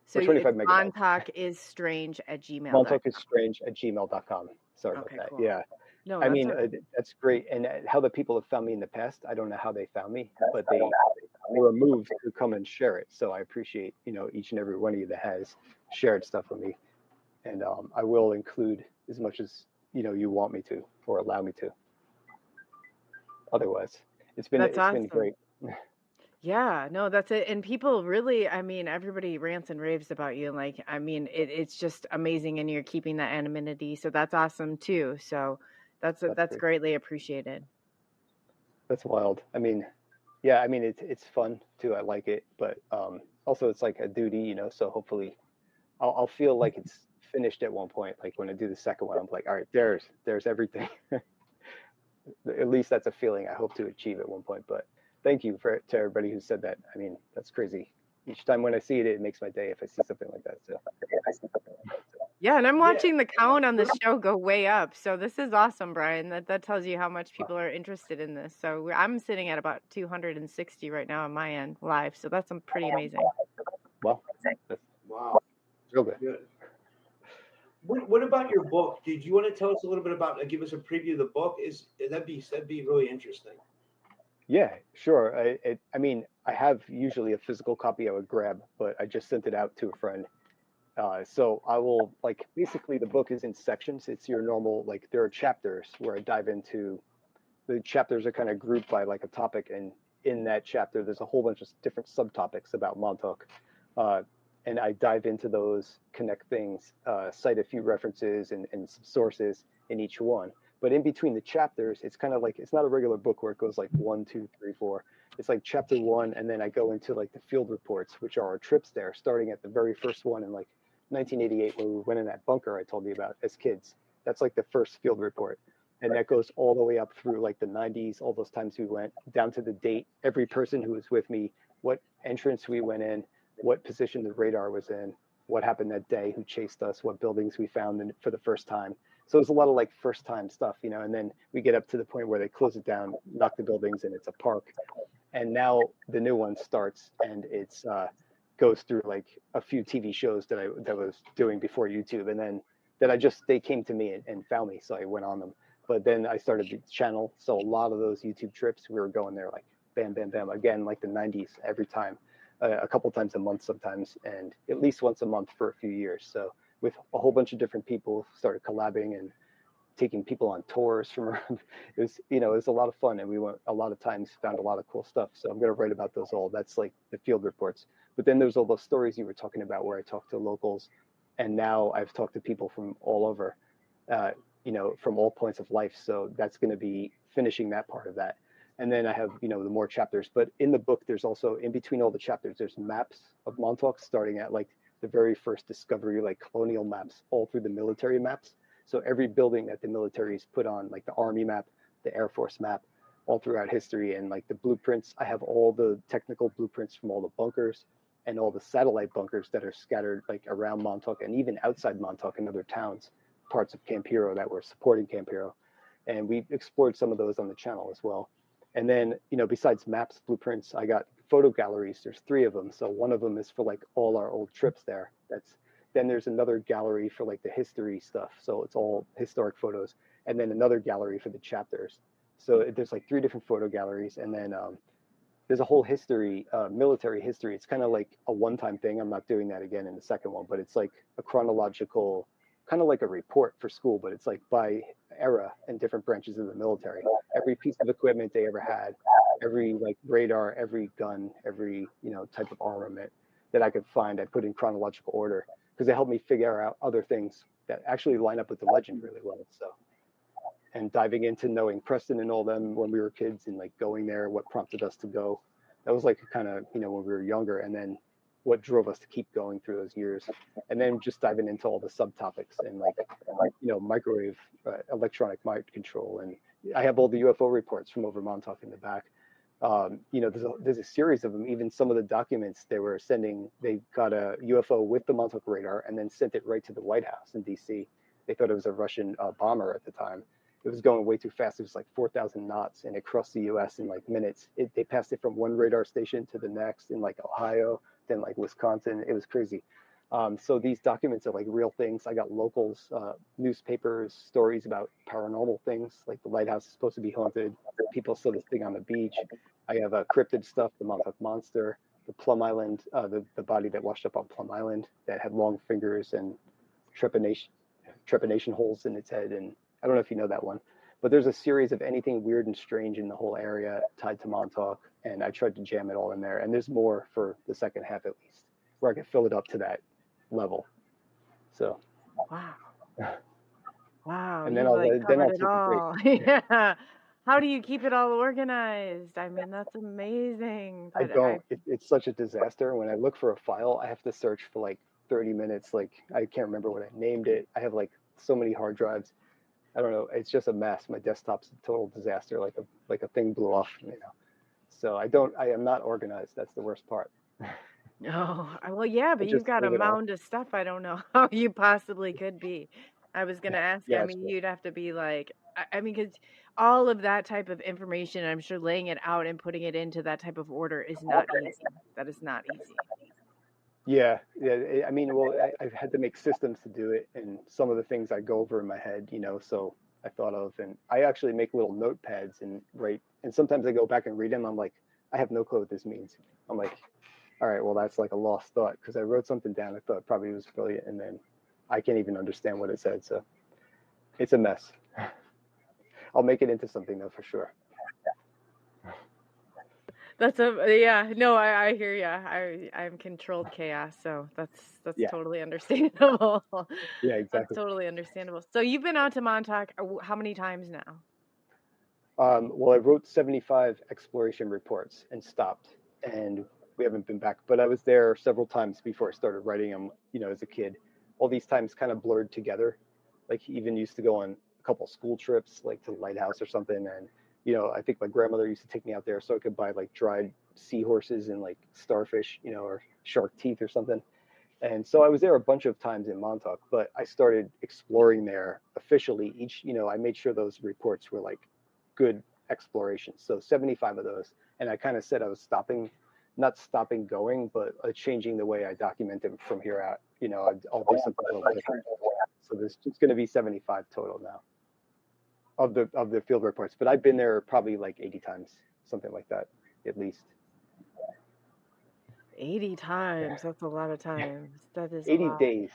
So or 25 it's megabytes. Montauk Is Strange at gmail.com. Montauk Is Strange at gmail.com. Sorry about that. Cool. Yeah. No, I mean, that's great. And how the people have found me in the past, I don't know how they found me, but they were moved to come and share it. So I appreciate, each and every one of you that has shared stuff with me. And I will include as much as, you want me to or allow me to. Otherwise. It's been great. Yeah, no, that's it. And people really, I mean, everybody rants and raves about you. And it's just amazing. And you're keeping that anonymity. So that's awesome too. So that's greatly appreciated. That's wild. I mean, yeah, I mean, it's fun too. I like it, but also it's like a duty, so hopefully I'll feel like it's finished at one point. Like when I do the second one, I'm like, all right, there's everything. At least that's a feeling I hope to achieve at one point. But thank you to everybody who said that. I mean, that's crazy. Each time when I see it, it makes my day if I see something like that. So yeah, and I'm watching the count on the show go way up. So this is awesome, Brian. That tells you how much people are interested in this. So I'm sitting at about 260 right now on my end live. So that's pretty amazing. Well, wow, real good. What about your book? Did you want to tell us a little bit about, give us a preview of the book? That'd be really interesting. Yeah, sure. I mean, I have usually a physical copy I would grab, but I just sent it out to a friend. So I will, basically the book is in sections. It's your normal, there are chapters where I dive into, the chapters are kind of grouped by a topic. And in that chapter, there's a whole bunch of different subtopics about Montauk. And I dive into those, connect things, cite a few references and some sources in each one. But in between the chapters, it's kind of it's not a regular book where it goes 1, 2, 3, 4. It's chapter 1, and then I go into the field reports, which are our trips there, starting at the very first one in 1988 when we went in that bunker I told you about as kids. That's the first field report. And that goes all the way up through the 90s, all those times we went, down to the date, every person who was with me, what entrance we went in, what position the radar was in, what happened that day, who chased us, what buildings we found for the first time. So it's a lot of like first time stuff, you know, and then we get up to the point where they close it down, knock the buildings, and it's a park. And now the new one starts, and it's goes through like a few TV shows that I was doing before YouTube, and then they came to me and found me, so I went on them. But then I started the channel, so a lot of those YouTube trips, we were going there like bam, bam, bam, again, like the 90s every time, a couple times a month sometimes, and at least once a month for a few years. So with a whole bunch of different people, started collabing and taking people on tours from around. It was, you know, it was a lot of fun, and we went a lot of times, found a lot of cool stuff. So I'm going to write about those all. That's like the field reports. But then there's all those stories you were talking about where I talked to locals, and now I've talked to people from all over, you know, from all points of life. So that's going to be finishing that part of that. And then I have, you know, the more chapters. But in the book, there's also, in between all the chapters, there's maps of Montauk, starting at like the very first discovery, like colonial maps, all through the military maps. So every building that the military's put on, like the Army map, the Air Force map, all throughout history, and like the blueprints. I have all the technical blueprints from all the bunkers and all the satellite bunkers that are scattered like around Montauk and even outside Montauk in other towns, parts of Camp Hero that were supporting Camp Hero. And we explored some of those on the channel as well. And then, you know, besides maps, blueprints, I got photo galleries. There's 3 of them. So one of them is for like all our old trips there. Then there's another gallery for like the history stuff. So it's all historic photos. And then another gallery for the chapters. So there's like 3 different photo galleries. And then there's a whole history, military history. It's kind of like a one-time thing. I'm not doing that again in the second one, but it's like a chronological, kind of like a report for school, but it's like by era and different branches of the military. Every piece of equipment they ever had, every like radar, every gun, every, you know, type of armament that I could find, I put in chronological order, because it helped me figure out other things that actually line up with the legend really well. So, and diving into knowing Preston and all them when we were kids, and like going there, what prompted us to go. That was like kind of, you know, when we were younger, and then what drove us to keep going through those years. And then just diving into all the subtopics and like, you know, microwave, electronic mind control. And I have all the UFO reports from over Montauk in the back. You know, there's a series of them. Even some of the documents they were sending, they got a UFO with the Montauk radar and then sent it right to the White House in DC. They thought it was a Russian bomber at the time. It was going way too fast. It was like 4,000 knots, and it crossed the US in like minutes. They passed it from one radar station to the next in like Ohio, then like Wisconsin. It was crazy. So these documents are like real things. I got locals, newspapers, stories about paranormal things, like the lighthouse is supposed to be haunted. People saw this thing on the beach. I have cryptid stuff, the Montauk Monster, the Plum Island, the body that washed up on Plum Island that had long fingers and trepanation holes in its head. And I don't know if you know that one, but there's a series of anything weird and strange in the whole area tied to Montauk, and I tried to jam it all in there. And there's more for the second half at least, where I can fill it up to that level. So Wow. Wow. and then You've I'll like then I'll covered it take a break. all. Yeah. How do you keep it all organized? I mean, that's amazing. I But don't. It's such a disaster. When I look for a file, I have to search for like 30 minutes. Like I can't remember what I named it. I have like so many hard drives. I don't know. It's just a mess. My desktop's a total disaster. Like a thing blew off, you know. So I am not organized. That's the worst part. oh, well, yeah, I but you've just got a wing it all. mound of stuff. I don't know how you possibly could be. I was gonna ask. I Yeah, it's mean, true. you'd have to be like, I mean, because all of that type of information, I'm sure laying it out and putting it into that type of order is not easy. That is not easy. Yeah. I mean, well, I've had to make systems to do it, and some of the things I go over in my head, you know. So I thought of, and I actually make little notepads and write. And sometimes I go back and read them. I'm like, I have no clue what this means. I'm like, all right, well, that's like a lost thought, because I wrote something down I thought probably was brilliant, and then I can't even understand what it said. So it's a mess. I'll make it into something though, for sure. That's yeah. No, I hear ya. I'm controlled chaos, so that's Yeah. totally understandable. Yeah, That's exactly. totally understandable. So you've been out to Montauk how many times now? Well, I wrote 75 exploration reports and stopped, and we haven't been back. But I was there several times before I started writing them, you know, as a kid. All these times kind of blurred together. Like, even used to go on a couple school trips, like to the lighthouse or something. And, you know, I think my grandmother used to take me out there so I could buy like dried seahorses and like starfish, you know, or shark teeth or something. And so I was there a bunch of times in Montauk, but I started exploring there officially I made sure those reports were like good explorations. So 75 of those. And I kind of said I was not stopping going, but changing the way I document them from here out. I'll do something a little different. So there's just going to be 75 total now of the field reports. But I've been there probably like 80 times, something like that, at least. 80 times. That's a lot of times. That is 80 a lot. days.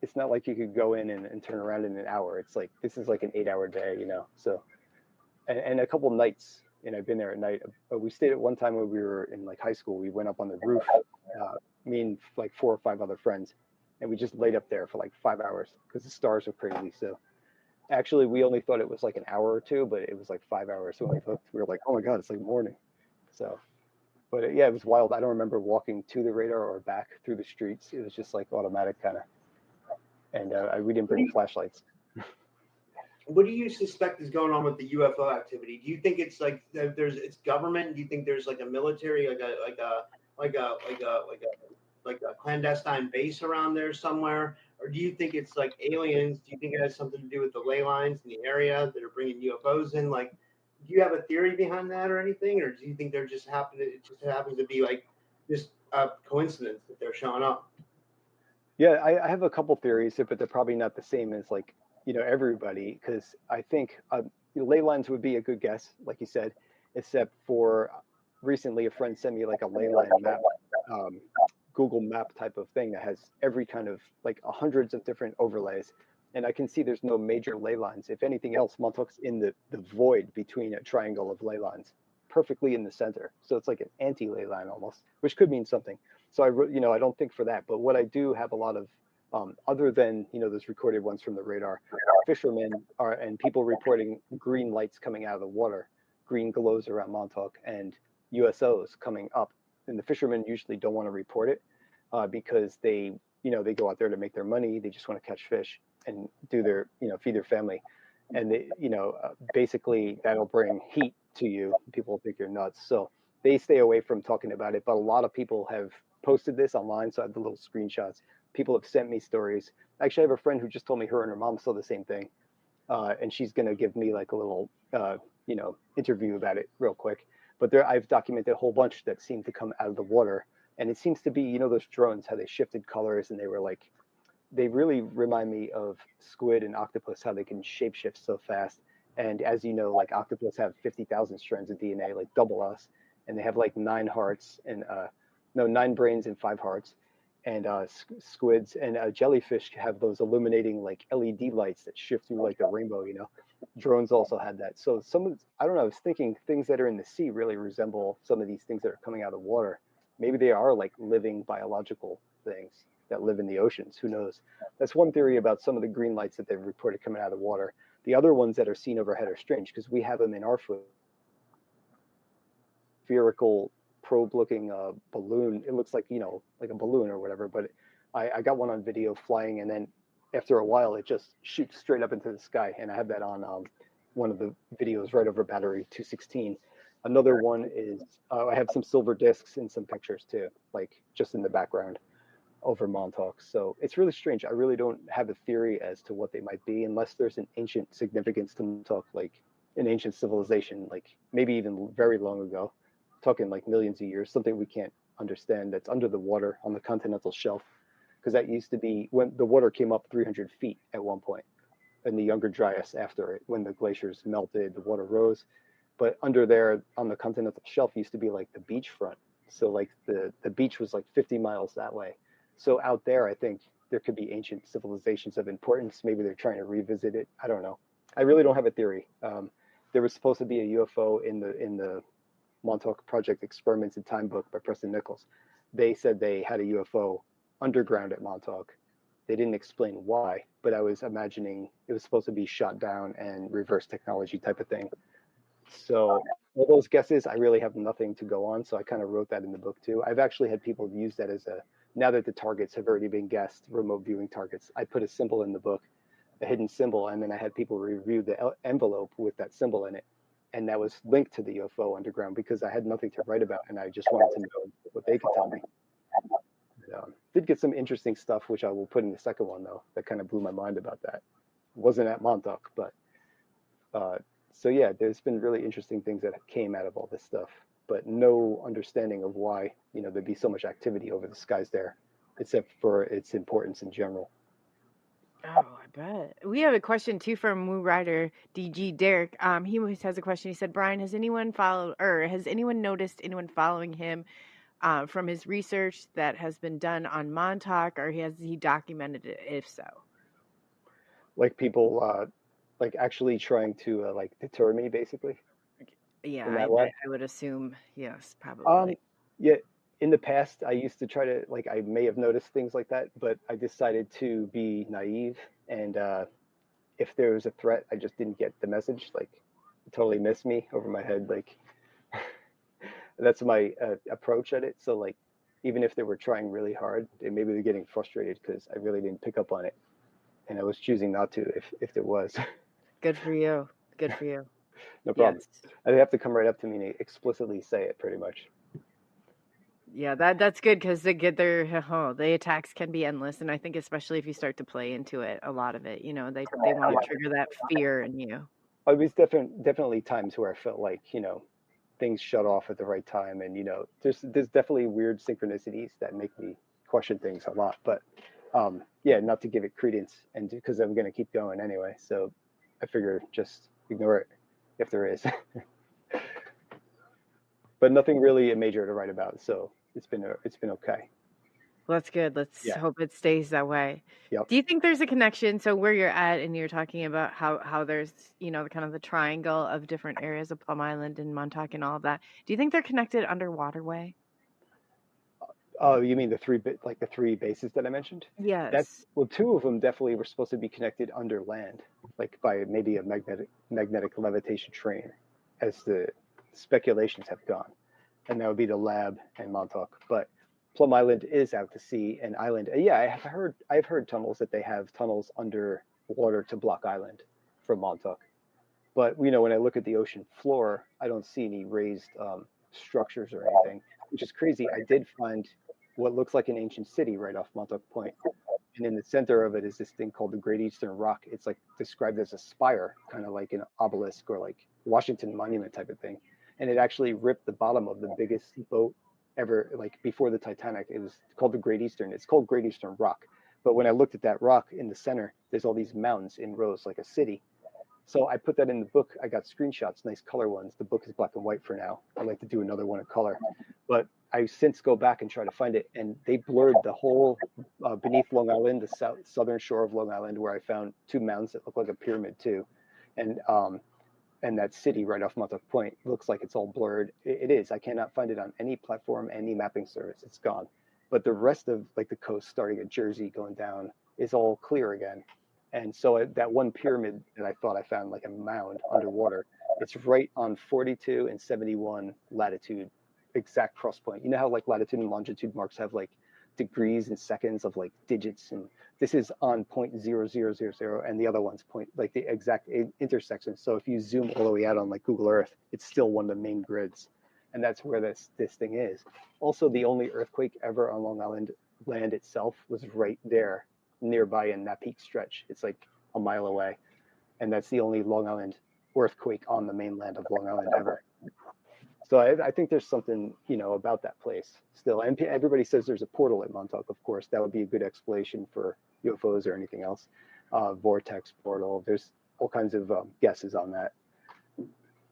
It's not like you could go in and turn around in an hour. It's like, this is like an 8-hour day, So, and a couple nights, and I've been there at night. We stayed at one time when we were in like high school. We went up on the roof, me and like 4 or 5 other friends, and we just laid up there for like 5 hours because the stars were crazy. So actually, we only thought it was like an hour or 2, but it was like 5 hours. So when we looked, we were like, oh my God, it's like morning. So, but yeah, it was wild. I don't remember walking to the radar or back through the streets. It was just like automatic kind of. And we didn't bring flashlights. What do you suspect is going on with the UFO activity? Do you think it's like it's government? Do you think there's like a military, like a clandestine base around there somewhere? Or do you think it's like aliens? Do you think it has something to do with the ley lines in the area that are bringing UFOs in? Like, do you have a theory behind that or anything? Or do you think it just happens to be like just a coincidence that they're showing up? Yeah, I have a couple theories, but they're probably not the same as like, everybody, because I think ley lines would be a good guess, like you said, except for recently a friend sent me like a ley line map, Google map type of thing that has every kind of like hundreds of different overlays. And I can see there's no major ley lines. If anything else, Montauk's in the void between a triangle of ley lines, perfectly in the center. So it's like an anti-ley line almost, which could mean something. So I don't think for that. But what I do have a lot of, other than those recorded ones from the radar, fishermen and people reporting green lights coming out of the water, green glows around Montauk, and USOs coming up. And the fishermen usually don't want to report it because they go out there to make their money. They just want to catch fish and do their feed their family, and they basically that'll bring heat to you. People think you're nuts, so they stay away from talking about it. But a lot of people have posted this online, so I have the little screenshots. People have sent me stories. Actually, I have a friend who just told me her and her mom saw the same thing, and she's gonna give me like a little interview about it real quick. But I've documented a whole bunch that seem to come out of the water, and it seems to be those drones, how they shifted colors, and they really remind me of squid and octopus, how they can shapeshift so fast. And as you know, like octopus have 50,000 strands of DNA, like double us, and they have like 9 hearts and 9 brains and 5 hearts. And squids and jellyfish have those illuminating like LED lights that shift through like the rainbow. Drones also had that. So I don't know. I was thinking things that are in the sea really resemble some of these things that are coming out of the water. Maybe they are like living biological things that live in the oceans. Who knows? That's one theory about some of the green lights that they've reported coming out of the water. The other ones that are seen overhead are strange because we have them in our spherical probe-looking balloon. It looks like like a balloon or whatever. But I got one on video flying, and then after a while, it just shoots straight up into the sky. And I have that on one of the videos right over battery 216. Another one is I have some silver discs and some pictures too, like just in the background over Montauk. So it's really strange. I really don't have a theory as to what they might be, unless there's an ancient significance to Montauk, like an ancient civilization, like maybe even very long ago, talking like millions of years, something we can't understand that's under the water on the continental shelf. Because that used to be when the water came up 300 feet at one point in the Younger Dryas after it, when the glaciers melted, the water rose. But under there on the continental shelf used to be like the beachfront. So like the beach was like 50 miles that way. So out there, I think there could be ancient civilizations of importance. Maybe they're trying to revisit it. I don't know. I really don't have a theory. There was supposed to be a UFO in the Montauk Project Experiments in Time book by Preston Nichols. They said they had a UFO underground at Montauk. They didn't explain why, but I was imagining it was supposed to be shot down and reverse technology type of thing. So all those guesses, I really have nothing to go on. So I kind of wrote that in the book too. I've actually had people use that as now that the targets have already been guessed, remote viewing targets, I put a symbol in the book, a hidden symbol, and then I had people review the envelope with that symbol in it. And that was linked to the UFO underground because I had nothing to write about and I just wanted to know what they could tell me. Did get some interesting stuff, which I will put in the second one though. That kind of blew my mind about that. Wasn't at Montauk, but so yeah, there's been really interesting things that came out of all this stuff, but no understanding of why there'd be so much activity over the skies there, except for its importance in general. Oh, I bet. We have a question too from Woo Rider DG Derek. He always has a question. He said, Brian, has anyone noticed anyone following him from his research that has been done on Montauk, or has he documented it? If so, like people like actually trying to like deter me, basically. Yeah, In that way. I would assume yes, probably. Yeah, in the past I used to try to I may have noticed things like that, but I decided to be naive, and if there was a threat, I just didn't get the message. Like, it totally missed me over my head. Like, that's my approach at it. So like, even if they were trying really hard, maybe they're getting frustrated because I really didn't pick up on it, and I was choosing not to if there was. Good for you. Good for you. No problem. Yes. They have to come right up to me and explicitly say it, pretty much. Yeah, that's good because the attacks can be endless, and I think especially if you start to play into it, a lot of it, they want to trigger that fear in you. It was definitely times where I felt like things shut off at the right time, and there's definitely weird synchronicities that make me question things a lot. But yeah, not to give it credence, and because I'm going to keep going anyway, so I figure just ignore it if there is. But nothing really major to write about, so it's been okay. Well, that's good. Let's hope it stays that way. Yep. Do you think there's a connection? So where you're at, and you're talking about how there's kind of the triangle of different areas of Plum Island and Montauk and all of that. Do you think they're connected underwaterway? Oh, you mean the three bases that I mentioned? Yes. Well, two of them definitely were supposed to be connected under land, like by maybe a magnetic levitation train, as the speculations have gone, and that would be the lab and Montauk. But Plum Island is out to sea, and island. Yeah, I've heard tunnels that they have tunnels under water to block island from Montauk. But when I look at the ocean floor, I don't see any raised structures or anything, which is crazy. I did find what looks like an ancient city right off Montauk Point, and in the center of it is this thing called the Great Eastern Rock. It's like described as a spire, kind of like an obelisk or like Washington Monument type of thing, and it actually ripped the bottom of the biggest boat ever, like before the Titanic. It was called the Great Eastern. It's called Great Eastern Rock. But when I looked at that rock in the center, there's all these mountains in rows like a city. So I put that in the book. I got screenshots, nice color ones. The book is black and white for now. I'd like to do another one in color. But I since go back and try to find it, and they blurred the whole beneath Long Island, the southern shore of Long Island, where I found two mountains that look like a pyramid too. And that city right off Montauk Point looks like it's all blurred. It is. I cannot find it on any platform, any mapping service. It's gone. But the rest of like the coast, starting at Jersey going down, is all clear again. And so that one pyramid that I thought I found, like a mound underwater, it's right on 42 and 71 latitude, exact cross point. You know how like latitude and longitude marks have like degrees and seconds of like digits, and this is on 0.0000, and the other one's like the exact intersection. So if you zoom all the way out on like Google Earth, it's still one of the main grids, and that's where this thing is. Also, the only earthquake ever on Long Island land itself was right there nearby in that peak stretch. It's like a mile away, and that's the only Long Island earthquake on the mainland of Long Island ever. So I think there's something about that place still, and everybody says there's a portal at Montauk. Of course, that would be a good explanation for UFOs or anything else. Vortex portal. There's all kinds of guesses on that,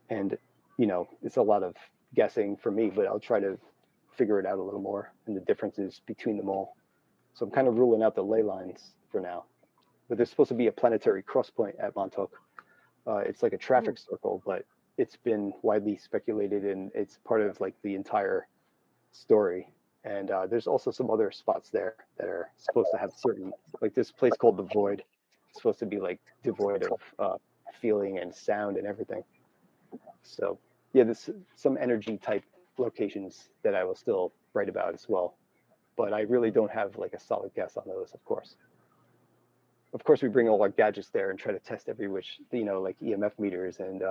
and it's a lot of guessing for me, but I'll try to figure it out a little more and the differences between them all. So I'm kind of ruling out the ley lines for now. But there's supposed to be a planetary cross point at Montauk. It's like a traffic circle, but it's been widely speculated, and it's part of like the entire story. And there's also some other spots there that are supposed to have certain, like this place called the Void. It's supposed to be like devoid of feeling and sound and everything. So yeah, there's some energy type locations that I will still write about as well. But I really don't have like a solid guess on those, of course. Of course, we bring all our gadgets there and try to test every which, like EMF meters and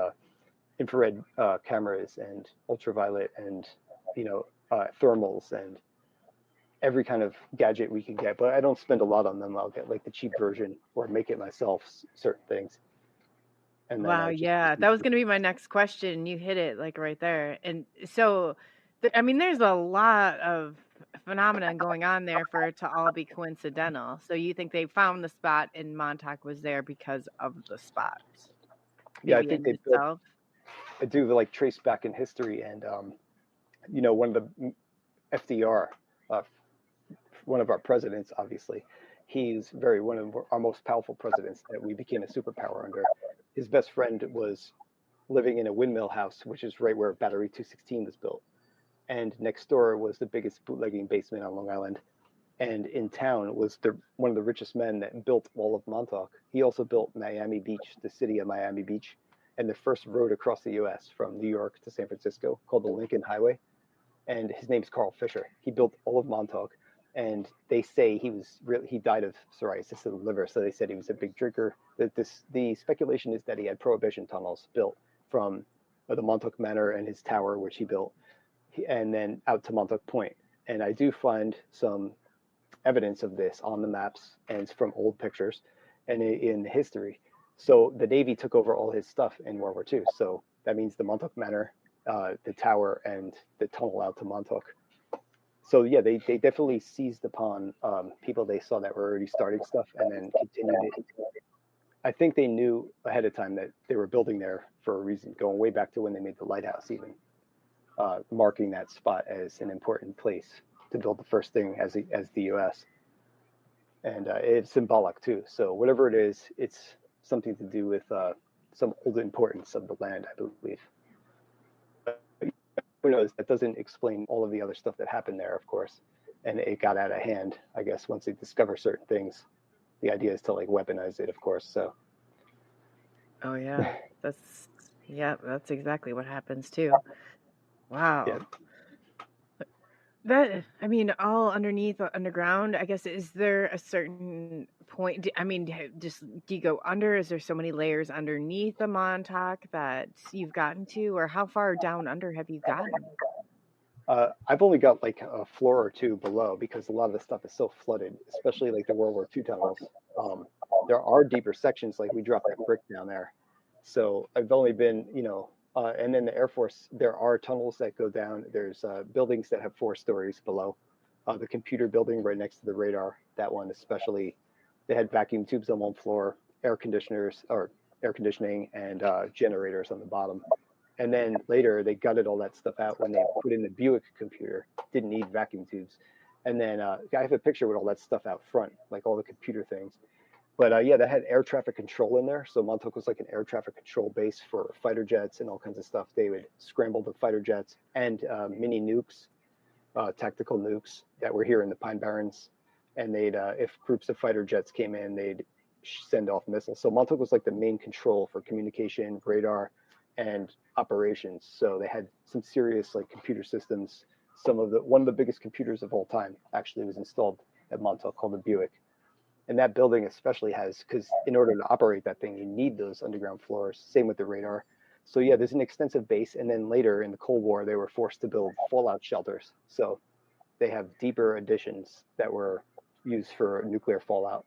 infrared cameras and ultraviolet and, thermals and every kind of gadget we can get, but I don't spend a lot on them. I'll get like the cheap version or make it myself, certain things. And then Wow, I just, yeah, that was going to be my next question. You hit it like right there. And so, I mean, there's a lot of phenomena going on there for it to all be coincidental. So you think they found the spot and Montauk was there because of the spot, yeah, I maybe think in they built, itself? I do like trace back in history, and one of the FDR, uh, one of our presidents, obviously, he's one of our most powerful presidents that we became a superpower under. His best friend was living in a windmill house, which is right where Battery 216 was built. And next door was the biggest bootlegging basement on Long Island. And in town was one of the richest men that built all of Montauk. He also built Miami Beach, the city of Miami Beach, and the first road across the U.S. from New York to San Francisco called the Lincoln Highway. And his name's Carl Fisher. He built all of Montauk. And they say he died of psoriasis of the liver. So they said he was a big drinker. The speculation is that he had prohibition tunnels built from the Montauk Manor and his tower, which he built, and then out to Montauk Point. And I do find some evidence of this on the maps and from old pictures and in history. So the Navy took over all his stuff in World War II. So that means the Montauk Manor, the tower, and the tunnel out to Montauk. So yeah, they definitely seized upon people they saw that were already starting stuff and then continued it. I think they knew ahead of time that they were building there for a reason, going way back to when they made the lighthouse, even marking that spot as an important place to build the first thing as the U.S. And it's symbolic too. So whatever it is, it's something to do with some old importance of the land, I believe. But who knows? That doesn't explain all of the other stuff that happened there, of course. And it got out of hand, I guess, once they discover certain things. The idea is to like weaponize it, of course. So. Oh, yeah, that's exactly what happens too. Wow. Yeah. That, I mean, all underneath, underground, I guess, is there a certain point? I mean, just do you go under? Is there so many layers underneath the Montauk that you've gotten to, or how far down under have you gotten? I've only got like a floor or two below because a lot of the stuff is so flooded, especially like the World War II tunnels. There are deeper sections, like we dropped that brick down there. So I've only been, and then the Air Force, there are tunnels that go down. There's buildings that have 4 stories below. The computer building right next to the radar, that one especially, they had vacuum tubes on one floor, air conditioning, and generators on the bottom. And then later they gutted all that stuff out when they put in the Buick computer. Didn't need vacuum tubes. And then I have a picture with all that stuff out front, like all the computer things. But yeah, that had air traffic control in there. So Montauk was like an air traffic control base for fighter jets and all kinds of stuff. They would scramble the fighter jets and mini nukes, tactical nukes that were here in the Pine Barrens. And they'd, if groups of fighter jets came in, they'd send off missiles. So Montauk was like the main control for communication, radar, and operations. So they had some serious like computer systems. One of the biggest computers of all time actually was installed at Montauk, called the Buick. And that building especially has, because in order to operate that thing, you need those underground floors. Same with the radar. So yeah, there's an extensive base. And then later in the Cold War, they were forced to build fallout shelters. So they have deeper additions that were used for nuclear fallout.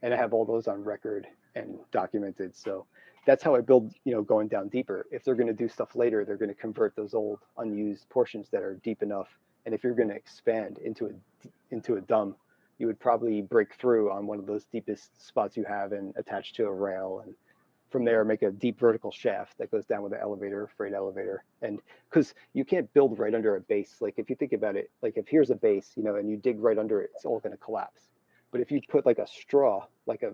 And I have all those on record and documented. So that's how I build, going down deeper. If they're going to do stuff later, they're going to convert those old unused portions that are deep enough. And if you're going to expand into a dome, you would probably break through on one of those deepest spots you have and attach to a rail. And from there, make a deep vertical shaft that goes down with an elevator, freight elevator. And because you can't build right under a base. Like if you think about it, like if here's a base, and you dig right under it, it's all going to collapse. But if you put like a straw, like a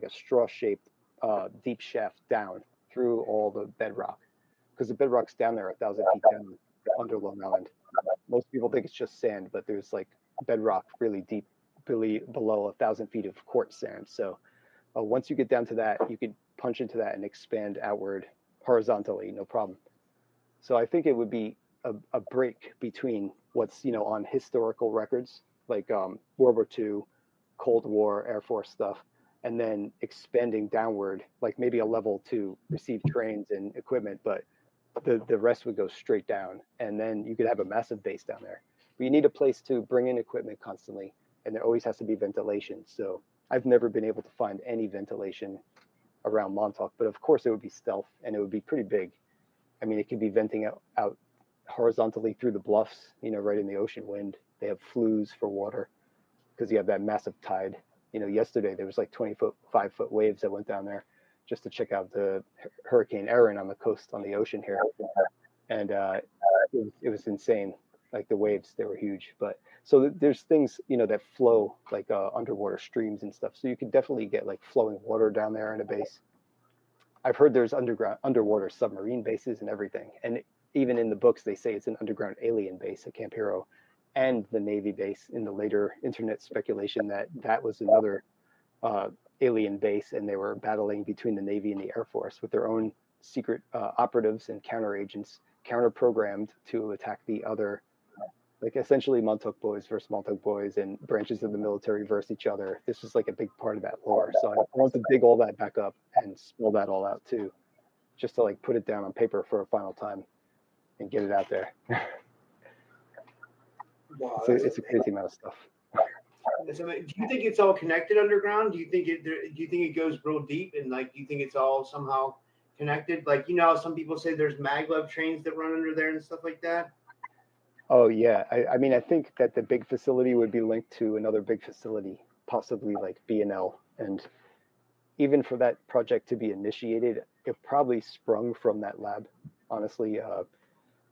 straw-shaped deep shaft down through all the bedrock, because the bedrock's down there 1,000 feet down under Long Island. Most people think it's just sand, but there's like bedrock really deep, really below 1,000 feet of quartz sand. So once you get down to that, you could punch into that and expand outward horizontally, no problem. So I think it would be a break between what's on historical records, like World War II, Cold War, Air Force stuff, and then expanding downward, like maybe a level to receive trains and equipment, but the rest would go straight down. And then you could have a massive base down there. But you need a place to bring in equipment constantly, and there always has to be ventilation. So I've never been able to find any ventilation around Montauk, but of course it would be stealth, and it would be pretty big. I mean, it could be venting out horizontally through the bluffs, right in the ocean wind. They have flues for water because you have that massive tide. Yesterday there was like 25-foot waves that went down there just to check out the Hurricane Erin on the coast on the ocean here. And it was insane. Like the waves, they were huge. But so there's things, that flow like underwater streams and stuff. So you could definitely get like flowing water down there in a base. I've heard there's underwater submarine bases and everything. And even in the books, they say it's an underground alien base at Camp Hero and the Navy base. In the later internet speculation that was another alien base, and they were battling between the Navy and the Air Force with their own secret operatives and counter agents, counter-programmed to attack the other, like essentially Montauk boys versus Montauk boys, and branches of the military versus each other. This was like a big part of that lore. So I want to dig all that back up and spell that all out too, just to like put it down on paper for a final time and get it out there. Wow, it's a crazy amount of stuff. Do you think it's all connected underground? Do you think it goes real deep, and like, do you think it's all somehow connected? Like, some people say there's maglev trains that run under there and stuff like that. Oh yeah, I mean, I think that the big facility would be linked to another big facility, possibly like B&L, and even for that project to be initiated, it probably sprung from that lab, honestly.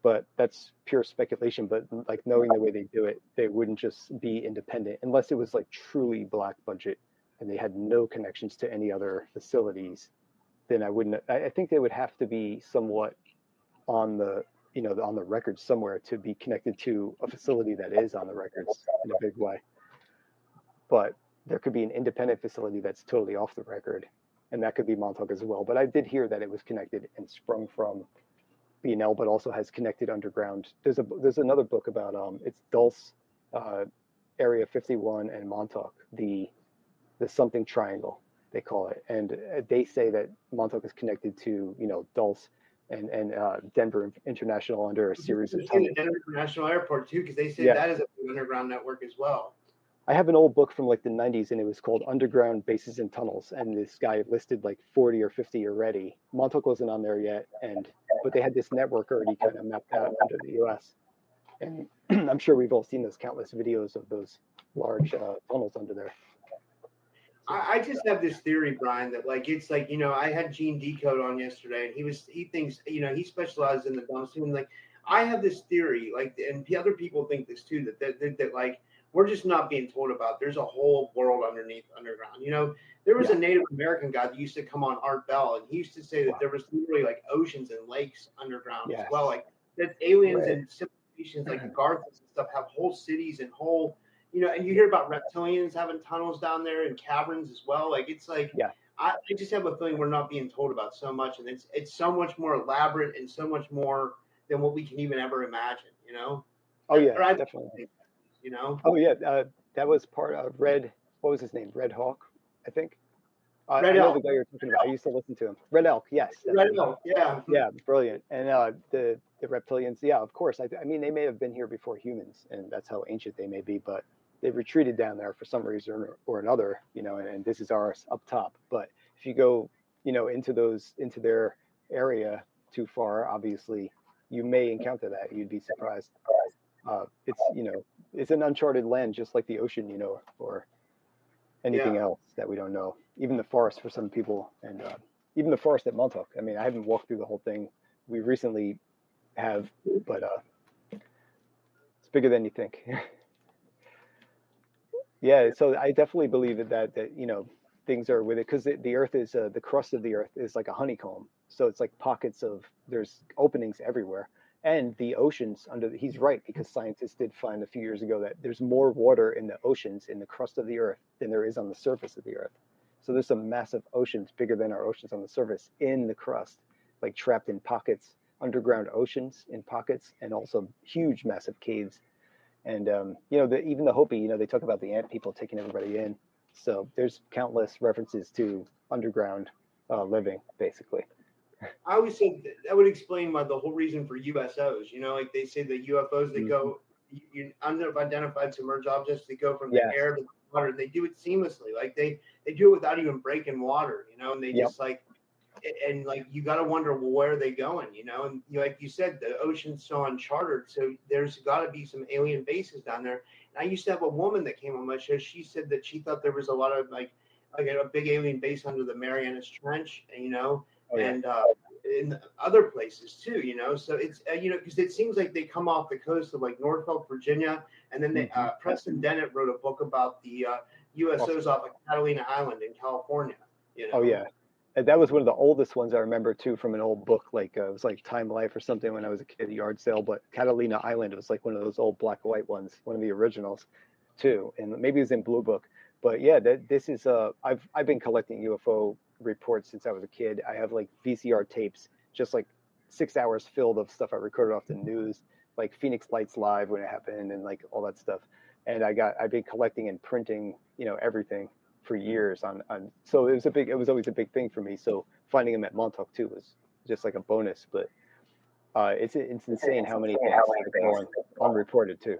But that's pure speculation. But like, knowing the way they do it, they wouldn't just be independent unless it was like truly black budget and they had no connections to any other facilities. Then I think they would have to be somewhat on the on the records somewhere to be connected to a facility that is on the records in a big way. But there could be an independent facility that's totally off the record, and that could be Montauk as well. But I did hear that it was connected and sprung from B&L, but also has connected underground. There's another book about it's Dulce, Area 51, and Montauk, the something triangle they call it, and they say that Montauk is connected to Dulce and Denver International under a series of tunnels. Denver International Airport too, because they say that is a big underground network as well. I have an old book from like the 90s, and it was called Underground Bases and Tunnels, and this guy listed like 40 or 50 already. Montauk wasn't on there yet, but they had this network already kind of mapped out under the U.S. And I'm sure we've all seen those countless videos of those large tunnels under there. I just have this theory, Brian, that like it's like, I had Gene Decode on yesterday, and he thinks, he specializes in the dumps too, and like I have this theory, like, and the other people think this too, that like we're just not being told about. There's a whole world underground. There was a Native American guy that used to come on Art Bell, and he used to say that there was literally like oceans and lakes underground as well, like that aliens and civilizations like the Garths and stuff have whole cities and whole. And you hear about reptilians having tunnels down there and caverns as well. Like, it's like, I just have a feeling we're not being told about so much. And it's so much more elaborate and so much more than what we can even ever imagine, Oh, yeah, definitely. Oh, yeah. That was part of what was his name? Red Hawk, I think. Red I know Elk. the guy you're talking about. I used to listen to him. Red Elk, yes. Red Elk, yeah. Yeah, brilliant. And the reptilians, yeah, of course. I mean, they may have been here before humans, and that's how ancient they may be, but they've retreated down there for some reason or another, and this is ours up top. But if you go, into their area too far, obviously, you may encounter that. You'd be surprised. It's an uncharted land, just like the ocean, or anything else that we don't know. Even the forest for some people, and even the forest at Montauk. I mean, I haven't walked through the whole thing. We recently have, but it's bigger than you think. Yeah, so I definitely believe that things are with it, because the Earth is the crust of the Earth is like a honeycomb. So it's like pockets there's openings everywhere, and the oceans he's right, because scientists did find a few years ago that there's more water in the oceans in the crust of the Earth than there is on the surface of the Earth. So there's some massive oceans bigger than our oceans on the surface in the crust, like trapped in pockets, underground oceans in pockets, and also huge, massive caves. And, even the Hopi, they talk about the ant people taking everybody in. So there's countless references to underground living, basically. I always say that would explain why the whole reason for USOs, like they say the UFOs that go unidentified submerged objects that go from the Yes. air to the water. They do it seamlessly. Like they do it without even breaking water, and they Yep. just like, and like you got to wonder, well, where are they going, and like you said, the ocean's so uncharted, so there's got to be some alien bases down there. And I used to have a woman that came on my show. She said that she thought there was a lot of like a big alien base under the Marianas Trench, Oh, yeah. and in other places too, so it's because it seems like they come off the coast of like Norfolk, Virginia, and then they, Preston Dennett wrote a book about the USOs off of Catalina Island in California. Oh yeah, and that was one of the oldest ones I remember too, from an old book. Like it was like Time Life or something when I was a kid at a yard sale. But Catalina Island was like one of those old black and white ones, one of the originals too, and maybe it was in Blue Book. But yeah, this is I've been collecting UFO reports since I was a kid. I have like VCR tapes, just like 6 hours filled of stuff I recorded off the news, like Phoenix Lights Live when it happened, and like all that stuff. And I've been collecting and printing, everything for years on. So it was always a big thing for me. So finding them at Montauk too was just like a bonus. But it's insane how many things go unreported too.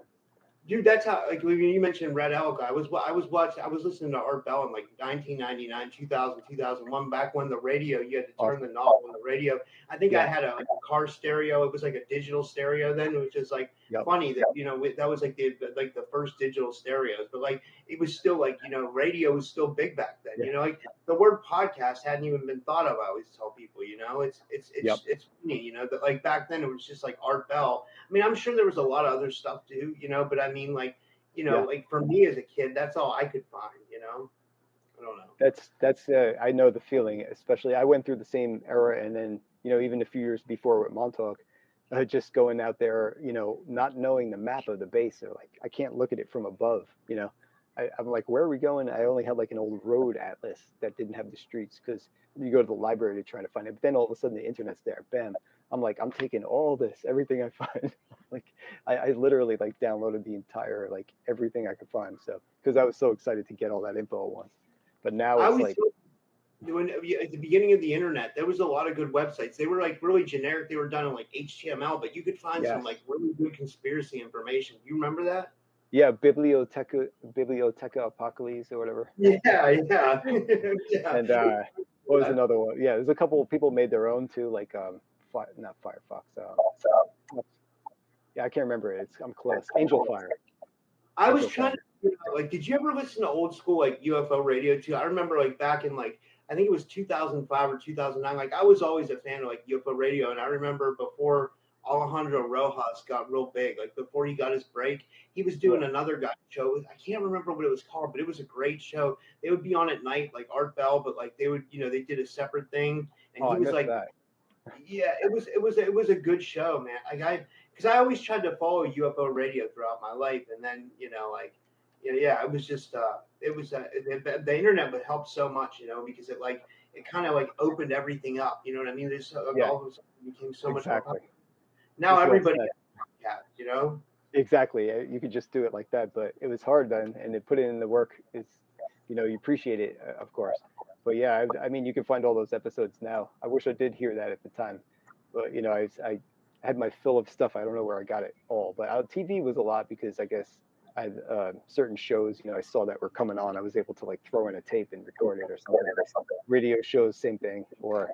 Dude, that's how, like, when you mentioned Red Elk, I was listening to Art Bell in like 1999, 2000, 2001, back when the radio, you had to turn the knob on the radio. I think I had a car stereo. It was like a digital stereo then, which is like funny that, that was like the first digital stereos, but like, it was still like, radio was still big back then, like the word podcast hadn't even been thought of. I always tell people, it's funny, that like back then it was just like Art Bell. I mean, I'm sure there was a lot of other stuff too, but I mean, like, like for me as a kid, that's all I could find, I don't know. That's I know the feeling, especially I went through the same era, and then, even a few years before with Montauk, just going out there, not knowing the map of the base, or like, I can't look at it from above, I'm like, where are we going? I only had like an old road atlas that didn't have the streets, because you go to the library to try to find it, but then all of a sudden the internet's there, bam. I'm like, I'm taking all this, everything I find. Like, I literally like downloaded the entire, like everything I could find. So, because I was so excited to get all that info at once. But now it's like, when at the beginning of the internet, there was a lot of good websites. They were like really generic. They were done in like HTML, but you could find some like really good conspiracy information. Do you remember that? Yeah, Biblioteca Apocalypse or whatever. Yeah. And what was another one? Yeah, there's a couple of people made their own too, like not Firefox. Yeah, I can't remember it. I'm close. Angel Fire. I was trying to figure out, like, did you ever listen to old school like UFO radio too? I remember like back in like, I think it was 2005 or 2009. Like, I was always a fan of like UFO radio, and I remember before Alejandro Rojas got real big, like before he got his break, he was doing another guy's show. I can't remember what it was called, but it was a great show. They would be on at night, like Art Bell, but like they would, they did a separate thing, and he was like, yeah, it was a good show, man. Because I always tried to follow UFO radio throughout my life, and then it was just the internet would help so much, because it kind of like opened everything up. You know what I mean? There's all of a sudden became so much more. Now everybody, Exactly. You could just do it like that, but it was hard then, and to put it in the work is, you appreciate it, of course. But yeah, I mean, you can find all those episodes now. I wish I did hear that at the time, but I had my fill of stuff. I don't know where I got it all, but TV was a lot, because I guess I had certain shows, I saw that were coming on. I was able to like throw in a tape and record it or something. Radio shows, same thing. Or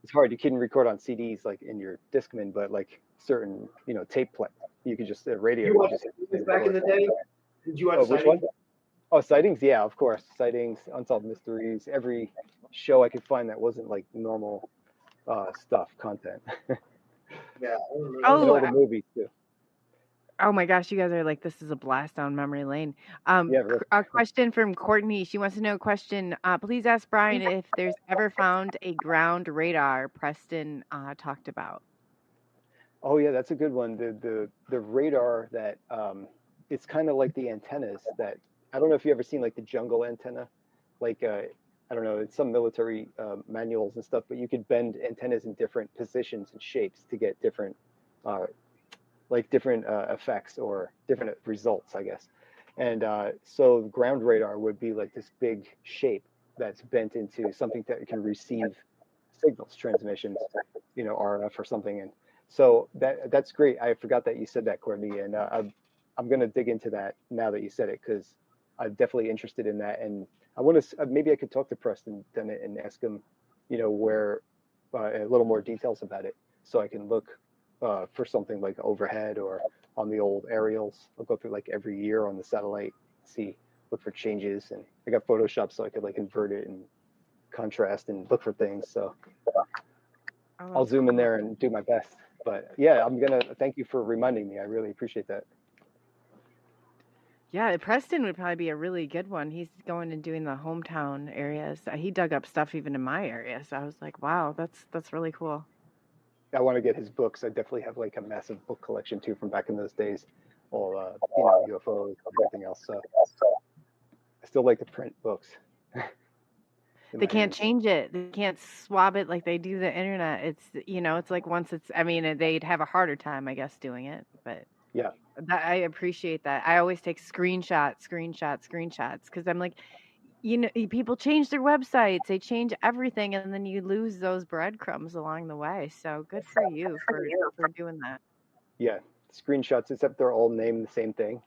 it's hard. You couldn't record on CDs like in your Discman, but like certain, tape play, you could just radio. Back in the day, did you watch which one? Oh, Sightings, yeah, of course. Sightings, Unsolved Mysteries, every show I could find that wasn't like normal content. Yeah. All the movies too. Oh my gosh, you guys are like, this is a blast down memory lane. Really. A question from Courtney. She wants to know a question. Please ask Brian if there's ever found a ground radar Preston talked about. Oh yeah, that's a good one. The radar that it's kind of like the antennas that, I don't know if you ever seen like the jungle antenna, like I don't know, it's some military manuals and stuff, but you could bend antennas in different positions and shapes to get different effects or different results, I guess. And so ground radar would be like this big shape that's bent into something that can receive signals, transmissions, RF or something. And so that's great. I forgot that you said that, Courtney. And I'm gonna dig into that now that you said it, because I'm definitely interested in that, and I want to maybe I could talk to Preston Dennett and ask him, where a little more details about it, so I can look for something like overhead or on the old aerials. I'll go through like every year on the satellite, look for changes, and I got Photoshop so I could like invert it and contrast and look for things. So I'll zoom in there and do my best. But yeah, I'm gonna thank you for reminding me. I really appreciate that. Yeah, Preston would probably be a really good one. He's going and doing the hometown areas. He dug up stuff even in my area, so I was like, wow, that's really cool. I want to get his books. I definitely have like a massive book collection too from back in those days, all UFOs, everything else. So I still like to print books. They can't change it. They can't swab it like they do the internet. It's it's like once it's. I mean, they'd have a harder time, I guess, doing it. But yeah, I appreciate that. I always take screenshots, because I'm like, people change their websites, they change everything, and then you lose those breadcrumbs along the way. So good for you for doing that. Yeah, screenshots, except they're all named the same thing.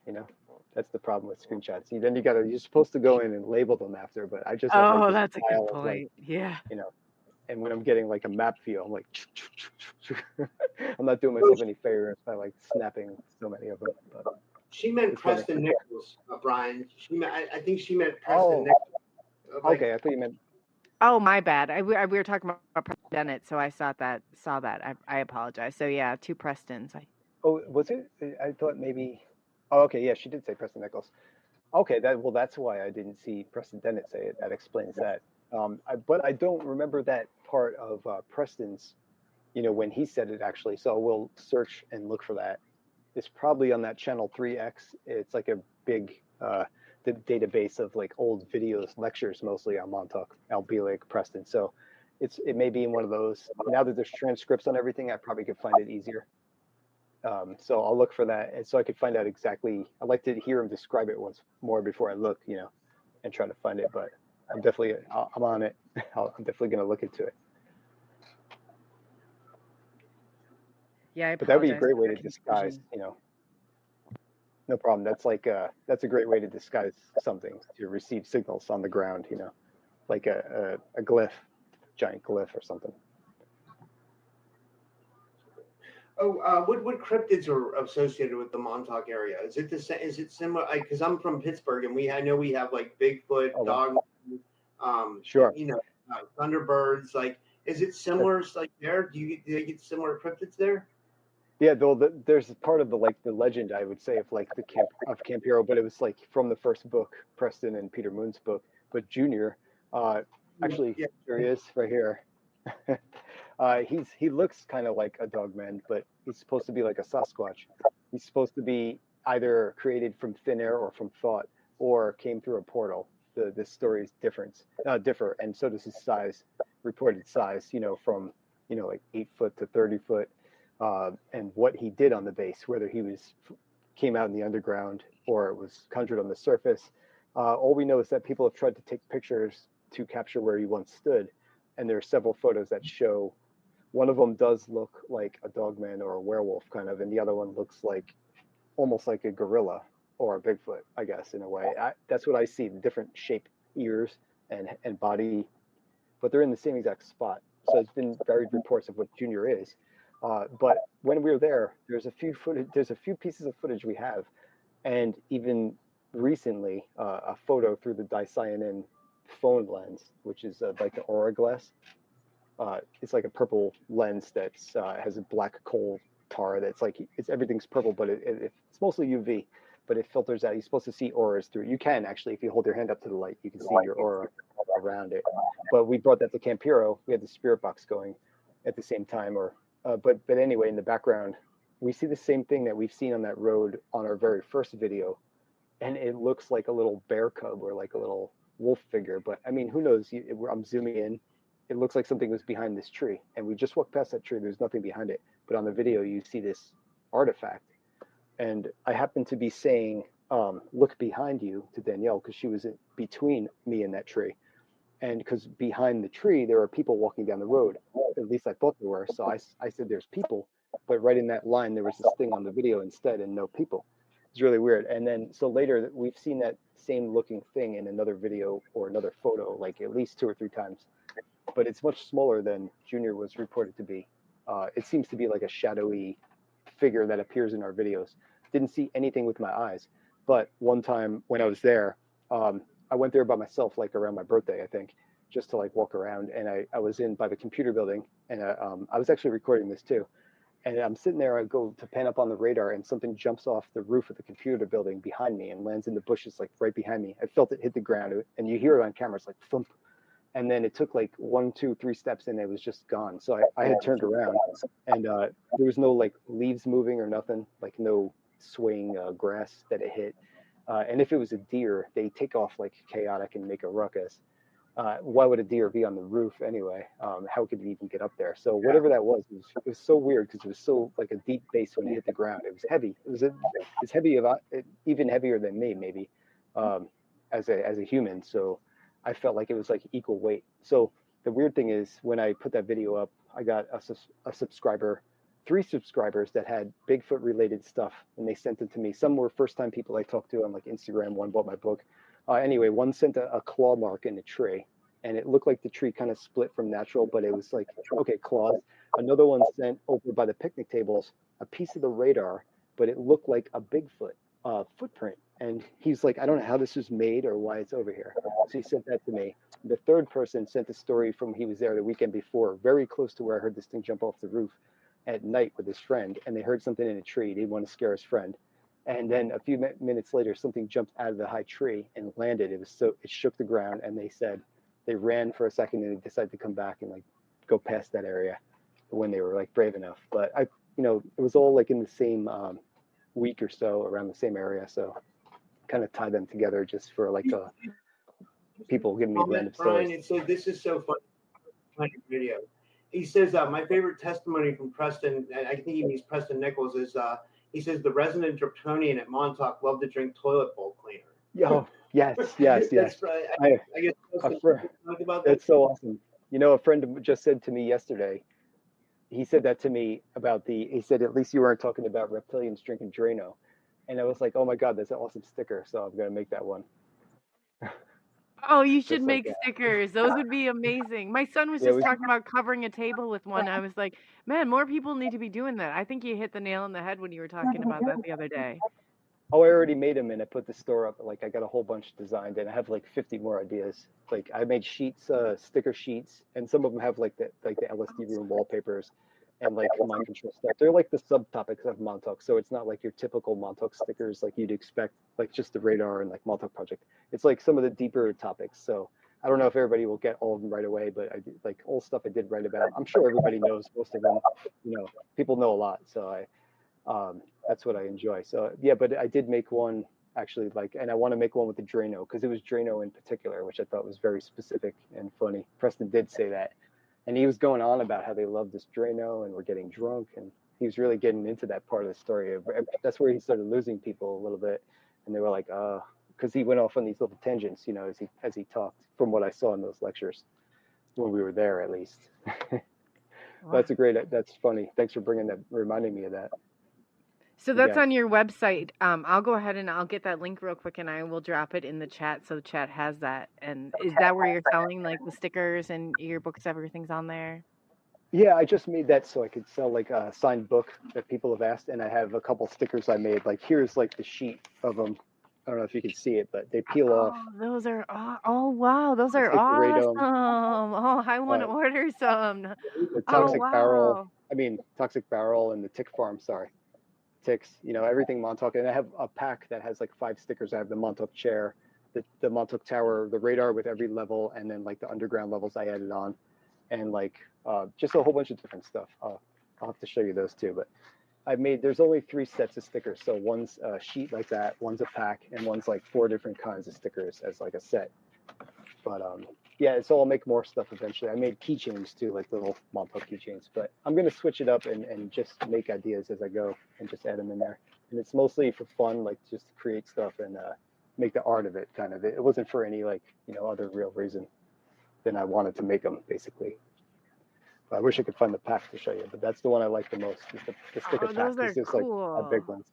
That's the problem with screenshots. You're supposed to go in and label them after, but I just have like this That's a good file point. of like, yeah. And when I'm getting like a map view, I'm like, I'm not doing myself any favors by like snapping so many of them. But she meant Preston Nichols, Brian. I think she meant Preston Nichols. Okay, I thought you meant. Oh, my bad. We were talking about Preston Dennett, so I saw that. I apologize. So yeah, two Prestons. Oh, was it? I thought maybe. Oh, okay, yeah, she did say Preston Nichols. Okay, that's why I didn't see Preston Dennett say it. That explains that. But I don't remember that part of Preston's, when he said it actually. So we'll search and look for that. It's probably on that channel 3X. It's like a big the database of like old videos, lectures mostly on Montauk, Albielic, Preston. So it may be in one of those. Now that there's transcripts on everything, I probably could find it easier. So I'll look for that, and so I could find out exactly. I'd like to hear him describe it once more before I look, and try to find it. But I'm on it. I'm definitely going to look into it. Yeah, but that would be a great way to disguise, No problem. That's like that's a great way to disguise something, to receive signals on the ground, like a glyph, giant glyph or something. Oh, what cryptids are associated with the Montauk area? Is it the same? Is it similar? Because I'm from Pittsburgh, and I know we have like Bigfoot, dog, sure, Thunderbirds. Like, is it similar? Like there, do they get similar cryptids there? Yeah, though there's part of the legend, I would say, of like the Camp Hero, but it was like from the first book, Preston and Peter Moon's book. But Junior, actually, here he is, right here. He looks kind of like a dogman, but he's supposed to be like a Sasquatch. He's supposed to be either created from thin air or from thought, or came through a portal. The stories differ, and so does his size, reported size. From like 8 foot to 30 foot. And what he did on the base, whether he came out in the underground or it was conjured on the surface. All we know is that people have tried to take pictures to capture where he once stood, and there are several photos that show. One of them does look like a dogman or a werewolf kind of, and the other one looks like almost like a gorilla or a Bigfoot, I guess, in a way. That's what I see, the different shape, ears and body, but they're in the same exact spot. So it's been varied reports of what Junior is. But when we were there, there's a few pieces of footage we have, and even recently, a photo through the dicyanin phone lens, which is like the aura glass. It's like a purple lens that has a black coal tar that's like everything's purple, but it's mostly UV, but it filters out. You're supposed to see auras through. You can actually, if you hold your hand up to the light, you can see your aura around it. But we brought that to Camp Hero. We had the spirit box going at the same time, but anyway, in the background, we see the same thing that we've seen on that road on our very first video, and it looks like a little bear cub or like a little wolf figure. But I mean, who knows? I'm zooming in. It looks like something was behind this tree, and we just walked past that tree. There's nothing behind it, but on the video, you see this artifact. And I happened to be saying, "Look behind you" to Danielle because she was between me and that tree. And because behind the tree, there are people walking down the road. At least I thought there were. So I said, there's people. But right in that line, there was this thing on the video instead and no people. It's really weird. And then so later we've seen that same looking thing in another video or another photo, like at least 2 or 3 times, but it's much smaller than Junior was reported to be. It seems to be like a shadowy figure that appears in our videos. Didn't see anything with my eyes, but one time when I was there, I went there by myself, like around my birthday, I think, just to like walk around. And I was in by the computer building, and I was actually recording this too. And I'm sitting there, I go to pan up on the radar, and something jumps off the roof of the computer building behind me and lands in the bushes, like right behind me. I felt it hit the ground, and you hear it on camera, it's like thump. And then it took like 1, 2, 3 steps, and it was just gone. So I had turned around, and there was no like leaves moving or nothing, like no swaying grass that it hit. And if it was a deer, they take off like chaotic and make a ruckus. Why would a deer be on the roof anyway? How could it even get up there? So whatever that was, it was so weird because it was so like a deep bass when it hit the ground. It was heavy. It's heavy about even heavier than me maybe, as a human. So I felt like it was like equal weight. So the weird thing is when I put that video up, I got a subscriber, 3 subscribers that had Bigfoot related stuff, and they sent it to me. Some were first time people I talked to on like Instagram. One bought my book. Anyway, one sent a claw mark in a tree, and it looked like the tree kind of split from natural, but it was like, okay, claws. Another one sent over by the picnic tables a piece of the radar, but it looked like a Bigfoot footprint. And he's like, I don't know how this was made or why it's over here. So he sent that to me. The third person sent a story from he was there the weekend before, very close to where I heard this thing jump off the roof at night with his friend, and they heard something in a tree. He didn't want to scare his friend. And then a few minutes later, something jumped out of the high tree and landed. It shook the ground, and they said they ran for a second and they decided to come back and like go past that area when they were like brave enough. But it was all like in the same week or so around the same area. So kind of tie them together just for like people giving me random stories. Brian, it says this is so funny video. He says my favorite testimony from Preston, I think he means Preston Nichols, is he says the resident Kryptonian at Montauk loved to drink toilet bowl cleaner. Oh, yes. That's right. I guess talk about that. That's so awesome. A friend just said to me yesterday, he said that to me about he said, at least you weren't talking about reptilians drinking Drano. And I was like, oh my God, that's an awesome sticker. So I'm going to make that one. Oh, you should make stickers. Those would be amazing. My son was just talking about covering a table with one. I was like, man, more people need to be doing that. I think you hit the nail on the head when you were talking about that the other day. Oh, I already made them, and I put the store up. Like I got a whole bunch designed, and I have like 50 more ideas. Like I made sheets, sticker sheets, and some of them have like the LSD room wallpapers and like mind control stuff. They're like the subtopics of Montauk, so it's not like your typical Montauk stickers like you'd expect, like just the radar and like Montauk Project. It's like some of the deeper topics. So I don't know if everybody will get all of them right away, but I did, like all stuff I did write about. I'm sure everybody knows most of them. People know a lot, so that's what I enjoy. So yeah, but I did make one actually, and I want to make one with the Drano because it was Drano in particular, which I thought was very specific and funny. Preston did say that. And he was going on about how they love this Drano and we're getting drunk, and he was really getting into that part of the story. That's where he started losing people a little bit, and they were like, because he went off on these little tangents, as he talked, from what I saw in those lectures when we were there, at least. Wow. That's funny. Thanks for reminding me of that. So that's on your website. I'll go ahead and I'll get that link real quick, and I will drop it in the chat so the chat has that. And is that where you're selling like the stickers and your books, everything's on there? Yeah, I just made that so I could sell like a signed book that people have asked, and I have a couple stickers I made. Like here's like the sheet of them. I don't know if you can see it, but they peel off. Those are wow, those are awesome. Oh, I want to order some. The Toxic Barrel. Toxic Barrel and the Tick Farm. Sorry. Ticks, everything Montauk, and I have a pack that has like 5 stickers. I have the Montauk chair, the Montauk Tower, the radar with every level, and then like the underground levels I added on, and like just a whole bunch of different stuff. I'll have to show you those too. But there's only 3 sets of stickers, so one's a sheet like that, one's a pack, and one's like 4 different kinds of stickers as like a set. But yeah, so I'll make more stuff eventually. I made keychains too, like little Montauk keychains, but I'm going to switch it up and just make ideas as I go and just add them in there. And it's mostly for fun, like just to create stuff and make the art of it kind of. It wasn't for any other real reason than I wanted to make them basically. But I wish I could find the pack to show you, but that's the one I like the most. The sticker pack. Those are just cool. like a big ones.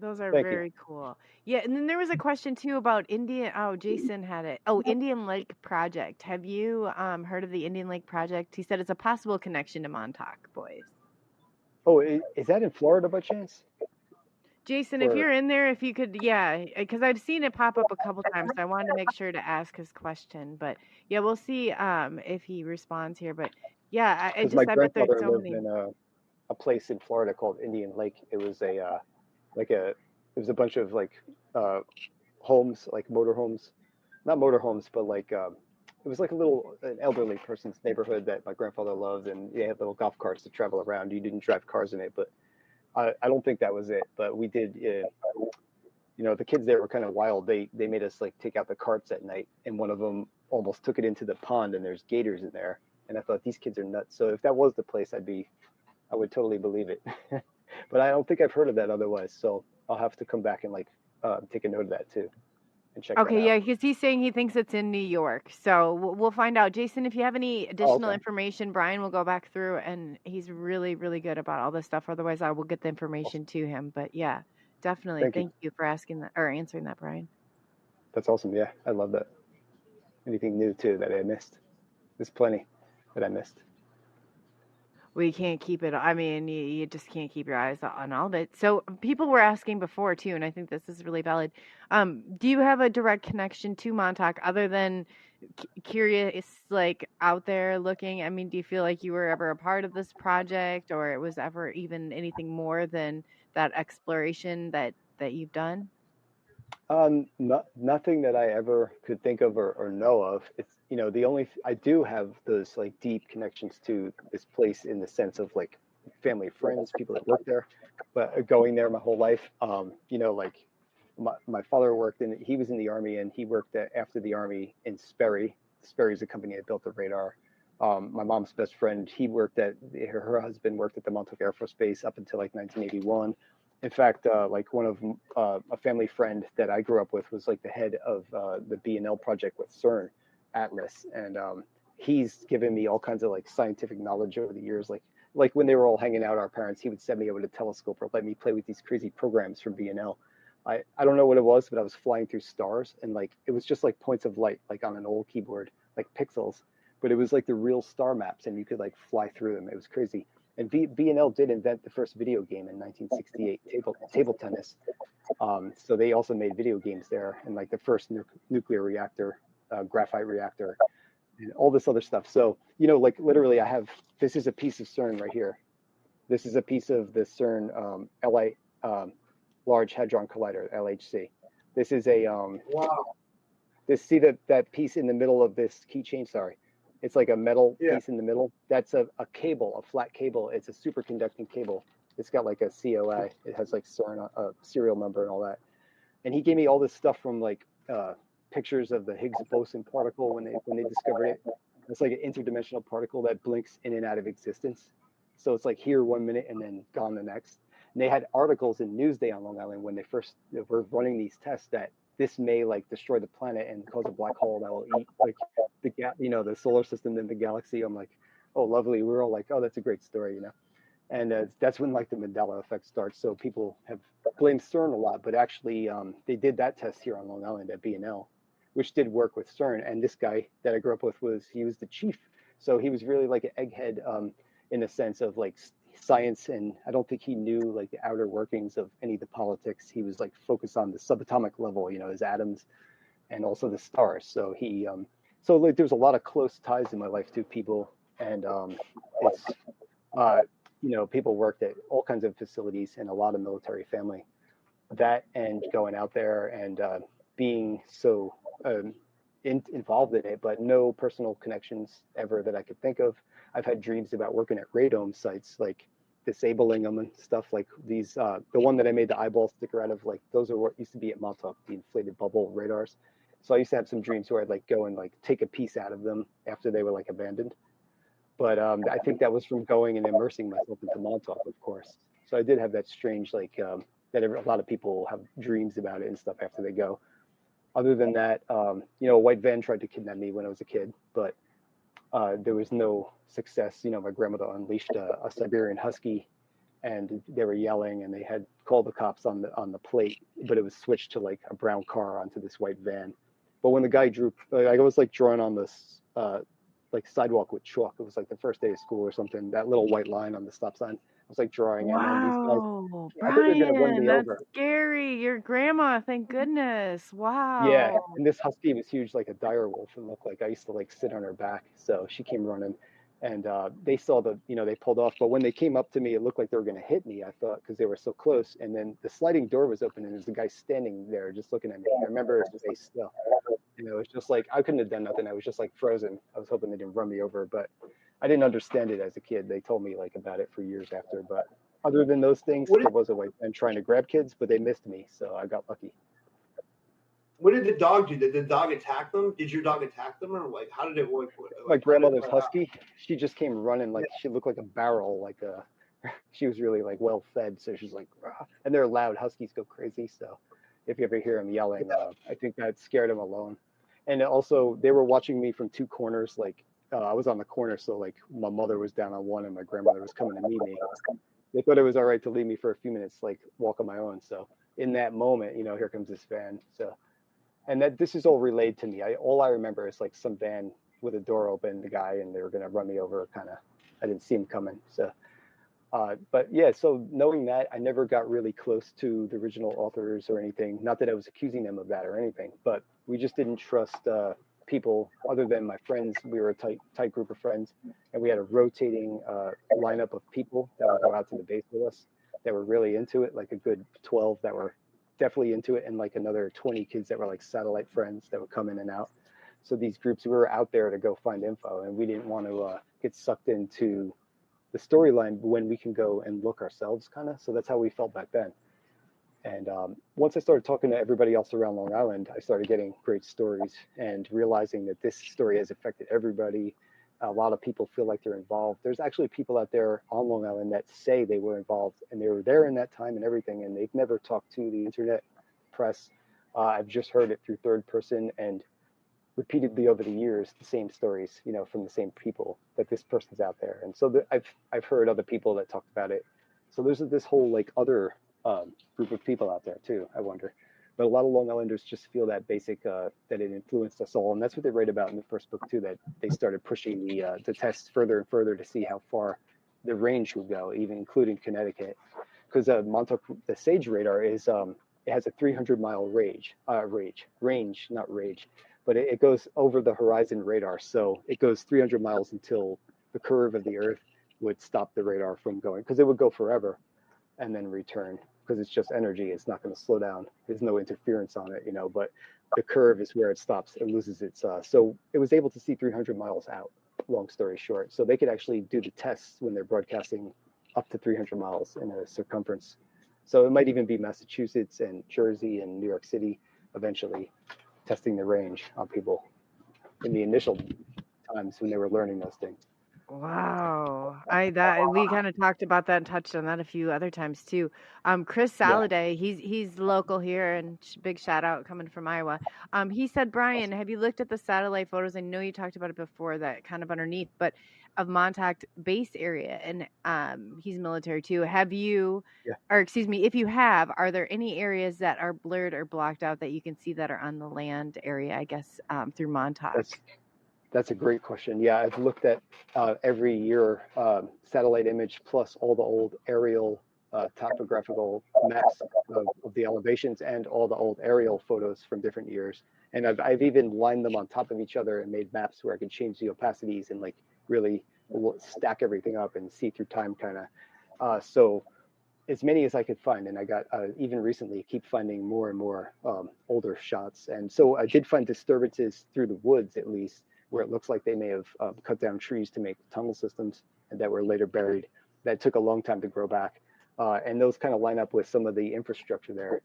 Those are Thank you. very cool. Yeah, and then there was a question too about Indian. Oh, Jason had it. Oh, Indian Lake Project. Have you heard of the Indian Lake Project? He said it's a possible connection to Montauk boys. Oh, is that in Florida by chance? Jason, if Or you're in there, if you could, yeah, because I've seen it pop up a couple times, so I wanted to make sure to ask his question. But yeah, we'll see if he responds here. But yeah, because my I bet there's grandfather so lived many. in a place in Florida called Indian Lake. It was it was a bunch of like homes, like motorhomes, not motorhomes, but like it was like an elderly person's neighborhood that my grandfather loved, and they had little golf carts to travel around. You didn't drive cars in it, but I don't think that was it. But we did. The kids there were kind of wild. They made us like take out the carts at night, and one of them almost took it into the pond, and there's gators in there. And I thought these kids are nuts. So if that was the place, I would totally believe it. But I don't think I've heard of that otherwise. So I'll have to come back and like take a note of that too and check that Okay, out. yeah, because he's saying he thinks it's in New York. So we'll find out. Jason, if you have any Oh, additional okay. information, Brian will go back through, and he's really, really good about all this stuff. Otherwise, I will get the information Awesome. to him. But yeah, definitely. Thank you. Thank you for asking that or answering that, Brian. That's awesome. Yeah, I love that. Anything new too that I missed? There's plenty that I missed. We can't keep it. I mean, you just can't keep your eyes on all of it. So people were asking before too, and I think this is really valid. Do you have a direct connection to Montauk other than curious, like out there looking? I mean, do you feel like you were ever a part of this project, or it was ever even anything more than that exploration that you've done? Nothing that I ever could think of or know of. It's the only I do have those like deep connections to this place in the sense of like family, friends, people that work there, but going there my whole life. Like my father he was in the army and he worked after the army in Sperry. Sperry is a company that built the radar. My mom's best friend, her husband worked at the Montauk Air Force Base up until like 1981. In fact, like one of a family friend that I grew up with was like the head of the B&L project with CERN, Atlas, and he's given me all kinds of like scientific knowledge over the years. Like when they were all hanging out, our parents, he would send me over to telescope or let me play with these crazy programs from B&L. I don't know what it was, but I was flying through stars and like it was just like points of light, like on an old keyboard, like pixels, but it was like the real star maps and you could like fly through them. It was crazy. And B&L did invent the first video game in 1968, table tennis. So they also made video games there, and like the first nuclear reactor, graphite reactor, and all this other stuff. So like literally, this is a piece of CERN right here. This is a piece of the CERN Large Hadron Collider, LHC. This is a Wow. see that piece in the middle of this keychain. Sorry. It's like a metal piece in the middle. That's a cable, a flat cable. It's a superconducting cable. It's got like a COA. It has like CERN, a serial number and all that. And he gave me all this stuff from like pictures of the Higgs boson particle when they discovered it. It's like an interdimensional particle that blinks in and out of existence. So it's like here 1 minute and then gone the next. And they had articles in Newsday on Long Island when they first were running these tests that this may like destroy the planet and cause a black hole that will eat like the solar system and the galaxy. I'm like, oh, lovely. We're all like, oh, that's a great story, And that's when like the Mandela effect starts. So people have blamed CERN a lot, but actually they did that test here on Long Island at B&L, which did work with CERN. And this guy that I grew up with was the chief. So he was really like an egghead in a sense of like science. And I don't think he knew like the outer workings of any of the politics. He was like focused on the subatomic level, his atoms and also the stars. So so like there's a lot of close ties in my life to people. And it's, people worked at all kinds of facilities and a lot of military family. That and going out there and being so involved in it, but no personal connections ever that I could think of. I've had dreams about working at radome sites, like disabling them and stuff like these. The one that I made the eyeball sticker out of, like those are what used to be at Montauk, the inflated bubble radars. So I used to have some dreams where I'd like go and like take a piece out of them after they were like abandoned. But I think that was from going and immersing myself into Montauk, of course. So I did have that strange like that a lot of people have dreams about it and stuff after they go. Other than that, a white van tried to kidnap me when I was a kid, but there was no success. My grandmother unleashed a Siberian Husky and they were yelling, and they had called the cops on the plate, but it was switched to like a brown car onto this white van. But when the guy drew, I was like drawing on this like sidewalk with chalk. It was like the first day of school or something. That little white line on the stop sign. I was like drawing, and then these guys, Wow, I thought they were gonna run Brian, me that's over. scary. Your grandma, thank goodness. Yeah, Wow. and this husky was huge, like a dire wolf, and looked like I used to like sit on her back. So she came running, and they saw they pulled off. But when they came up to me, it looked like they were gonna hit me. I thought because they were so close, and then the sliding door was open, and there's a guy standing there just looking at me. I remember his face still. You know, it's just like I couldn't have done nothing. I was just like frozen. I was hoping they didn't run me over, but I didn't understand it as a kid. They told me like about it for years after, but other than those things, there was a white man trying to grab kids, but they missed me, so I got lucky. What did the dog do? Did the dog attack them? Did your dog attack them, or like how did it work? My grandmother's husky, she just came running like she looked like a barrel, like she was really like well fed, so she's like, rah. And they're loud. Huskies go crazy, so if you ever hear them yelling, I think that scared them alone. And also, they were watching me from two corners. Like I was on the corner, so like my mother was down on one, and my grandmother was coming to meet me. They thought it was all right to leave me for a few minutes, like walk on my own. So in that moment, here comes this van. So, and that this is all relayed to me. All I remember is like some van with a door open, the guy, and they were gonna run me over. Kind of, I didn't see him coming. So. But yeah, so knowing that, I never got really close to the original authors or anything. Not that I was accusing them of that or anything, but we just didn't trust people other than my friends. We were a tight group of friends, and we had a rotating lineup of people that would go out to the base with us that were really into it, like a good 12 that were definitely into it, and like another 20 kids that were like satellite friends that would come in and out. So these groups, we were out there to go find info, and we didn't want to get sucked into the storyline when we can go and look ourselves, kind of. So that's how we felt back then. And once I started talking to everybody else around Long Island, I started getting great stories and realizing that this story has affected everybody. A lot of people feel like they're involved. There's actually people out there on Long Island that say they were involved and they were there in that time and everything, and they've never talked to the internet press. I've just heard it through third person and repeatedly over the years the same stories, from the same people, that this person's out there. And so I've heard other people that talked about it. So there's this whole like other group of people out there too, I wonder. But a lot of Long Islanders just feel that basic that it influenced us all, and that's what they write about in the first book too. That they started pushing the tests further and further to see how far the range would go, even including Connecticut, because Montauk, the SAGE radar is it has a 300-mile range, not rage. But it goes over the horizon radar. So it goes 300 miles until the curve of the Earth would stop the radar from going, because it would go forever and then return, because it's just energy. It's not going to slow down. There's no interference on it, but the curve is where it stops. It loses its, so it was able to see 300 miles out, long story short. So they could actually do the tests when they're broadcasting up to 300 miles in a circumference. So it might even be Massachusetts and Jersey and New York City eventually testing the range on people in the initial times when they were learning those things. Wow. We kind of talked about that and touched on that a few other times too. Chris Yeah. Saladay, he's local here, and big shout out coming from Iowa. He said, Brian, have you looked at the satellite photos? I know you talked about it before, that kind of underneath, but of Montauk base area, and he's military too. Have you, Yeah. or excuse me, if you have, are there any areas that are blurred or blocked out that you can see that are on the land area, I guess, through Montauk? That's a great question. Yeah, I've looked at every year satellite image plus all the old aerial topographical maps of the elevations and all the old aerial photos from different years. And I've even lined them on top of each other and made maps where I could change the opacities and like really stack everything up and see through time kind of. So as many as I could find, and I got even recently keep finding more and more older shots. And so I did find disturbances through the woods, at least, where it looks like they may have cut down trees to make tunnel systems and that were later buried. That took a long time to grow back. And those kind of line up with some of the infrastructure there.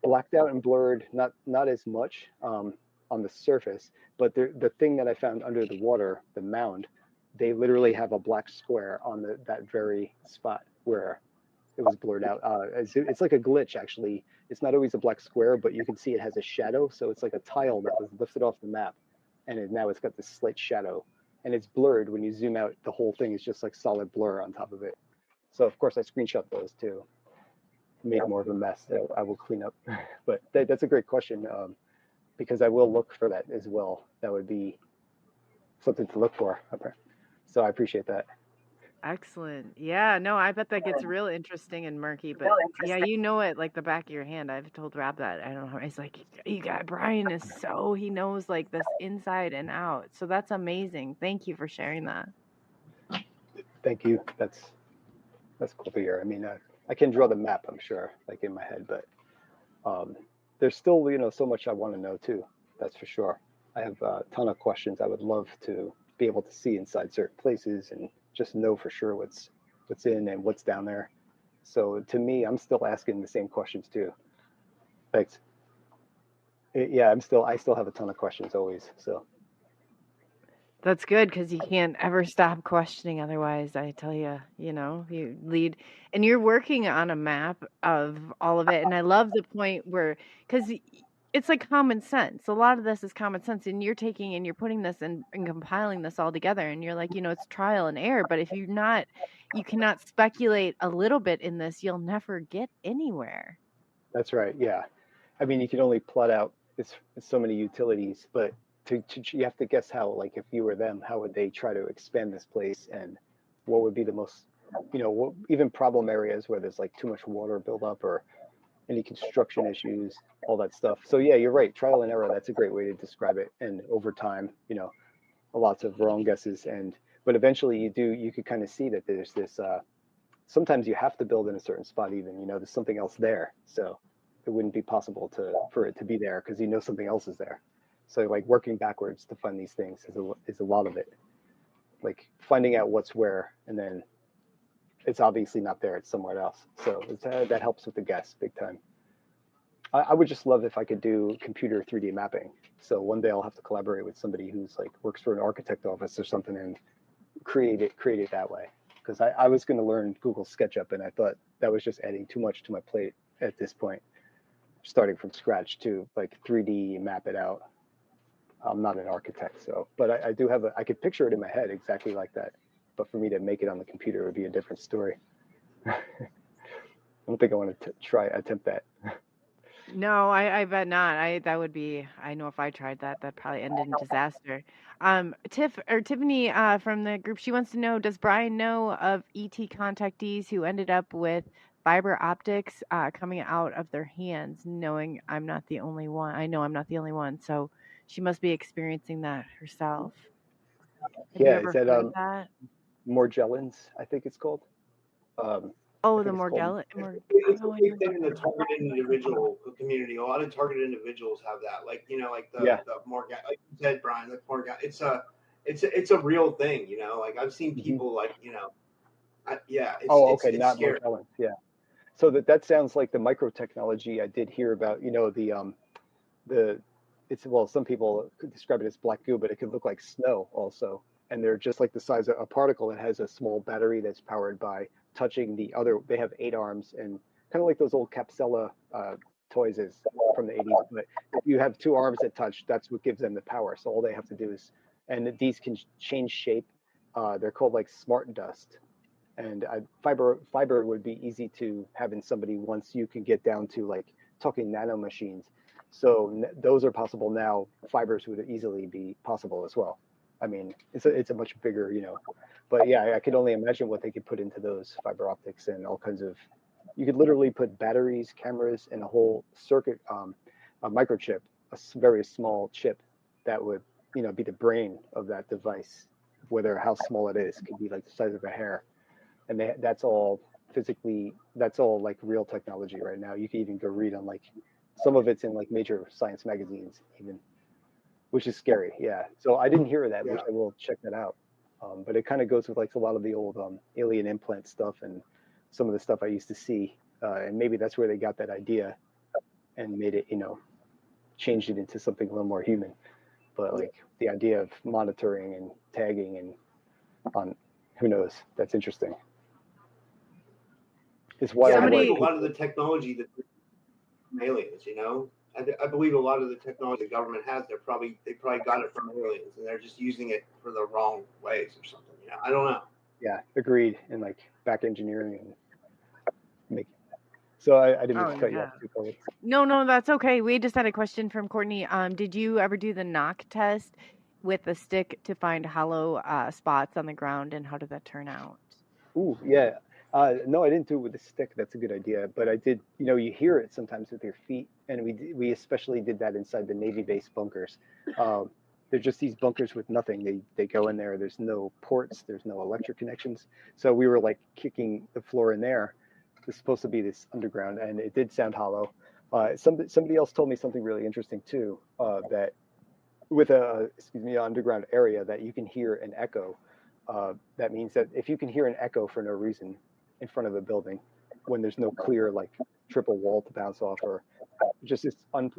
Blacked out and blurred, not as much on the surface, but the thing that I found under the water, the mound, they literally have a black square on that very spot where it was blurred out. It's like a glitch, actually. It's not always a black square, but you can see it has a shadow. So it's like a tile that was lifted off the map. And now it's got this slight shadow. And it's blurred. When you zoom out, the whole thing is just like solid blur on top of it. So of course I screenshot those too. Made more of a mess that I will clean up. But that's a great question, because I will look for that as well. That would be something to look for. Okay. So I appreciate that. Excellent. Yeah, no, I bet that gets real interesting and murky, but yeah, you know it like the back of your hand. I've told Rob that. I don't know how he's like, you got Brian is so he knows like this inside and out. So that's amazing. Thank you for sharing that. Thank you. That's cool to hear. I mean, I can draw the map, I'm sure, like in my head, but there's still, so much I want to know too. That's for sure. I have a ton of questions. I would love to be able to see inside certain places and just know for sure what's in and what's down there. So to me, I'm still asking the same questions too. Thanks. Yeah, I still have a ton of questions always. So That's good because you can't ever stop questioning. Otherwise, I tell you, you lead and you're working on a map of all of it. And I love the point where, because it's like common sense. A lot of this is common sense. And you're taking and you're putting this and compiling this all together. And you're like, it's trial and error. But if you cannot speculate a little bit in this, you'll never get anywhere. that's right. Yeah. I mean, you can only plot out it's so many utilities, but you have to guess how, like if you were them, how would they try to expand this place, and what would be the most, even problem areas where there's like too much water buildup or any construction issues, all that stuff. So yeah, you're right. Trial and error. That's a great way to describe it. And over time, lots of wrong guesses, but eventually you could kind of see that there's this. Sometimes you have to build in a certain spot, even there's something else there. So it wouldn't be possible for it to be there because something else is there. So like working backwards to find these things is a lot of it. Like finding out what's where, and then it's obviously not there; it's somewhere else. So that helps with the guess big time. I would just love if I could do computer 3D mapping. So one day I'll have to collaborate with somebody who's like works for an architect office or something and create it that way. Because I was going to learn Google SketchUp, and I thought that was just adding too much to my plate at this point, starting from scratch to like 3D map it out. I'm not an architect, but I do have I could picture it in my head exactly like that. But for me to make it on the computer would be a different story. I don't think I want to attempt that. No, I bet not. That would be. I know if I tried that, that'd probably end in disaster. Tiffany from the group, she wants to know: does Brian know of ET contactees who ended up with fiber optics coming out of their hands? Knowing I'm not the only one, I know I'm not the only one, so she must be experiencing that herself. Have you ever is that heard that? Morgellons, I think it's called. Oh, the Morgellons. It's a big thing in the targeted individual community. A lot of targeted individuals have that, like like the Morgan, like you said, Brian. The Morgan, it's a real thing. Like I've seen people like okay, it's not scary. Morgellons. Yeah. So that sounds like the micro technology I did hear about. Some people could describe it as black goo, but it could look like snow also. And they're just like the size of a particle that has a small battery that's powered by touching the other. They have 8 arms, and kind of like those old Capsella toys is from the 80s. But if you have 2 arms that touch, that's what gives them the power. So all they have to do is, and these can change shape. They're called like smart dust. And fiber would be easy to have in somebody once you can get down to like talking nano machines. So those are possible now. Fibers would easily be possible as well. I mean, it's a much bigger, but yeah, I could only imagine what they could put into those fiber optics and all kinds of. You could literally put batteries, cameras, and a whole circuit, a microchip, a very small chip that would, be the brain of that device. Whether how small it is, could be like the size of a hair, and that's all physically. That's all like real technology right now. You can even go read on like. Some of it's in like major science magazines even, which is scary. Yeah. So I didn't hear of that, which I will check that out. But it kind of goes with like a lot of the old alien implant stuff and some of the stuff I used to see. And maybe that's where they got that idea and made it, changed it into something a little more human. But like the idea of monitoring and tagging and on who knows, that's interesting. It's why I believe a lot of the technology that from aliens, I believe a lot of the technology the government has, they probably got it from aliens, and they're just using it for the wrong ways or something. I don't know. Yeah, agreed. And like back engineering and making. So I didn't mean Oh to cut you yeah. off too, Coley. No, that's okay. We just had a question from Courtney. Did you ever do the knock test with a stick to find hollow spots on the ground, and how did that turn out? Ooh, yeah. No, I didn't do it with a stick. That's a good idea. But I did. You hear it sometimes with your feet, and we especially did that inside the Navy base bunkers. Um, they're just these bunkers with nothing. They go in there. There's no ports. There's no electric connections. So we were like kicking the floor in there. It's supposed to be this underground, and it did sound hollow. Somebody else told me something really interesting too. That with a excuse me underground area that you can hear an echo. That means that if you can hear an echo for no reason in front of a building, when there's no clear like triple wall to bounce off, or just this an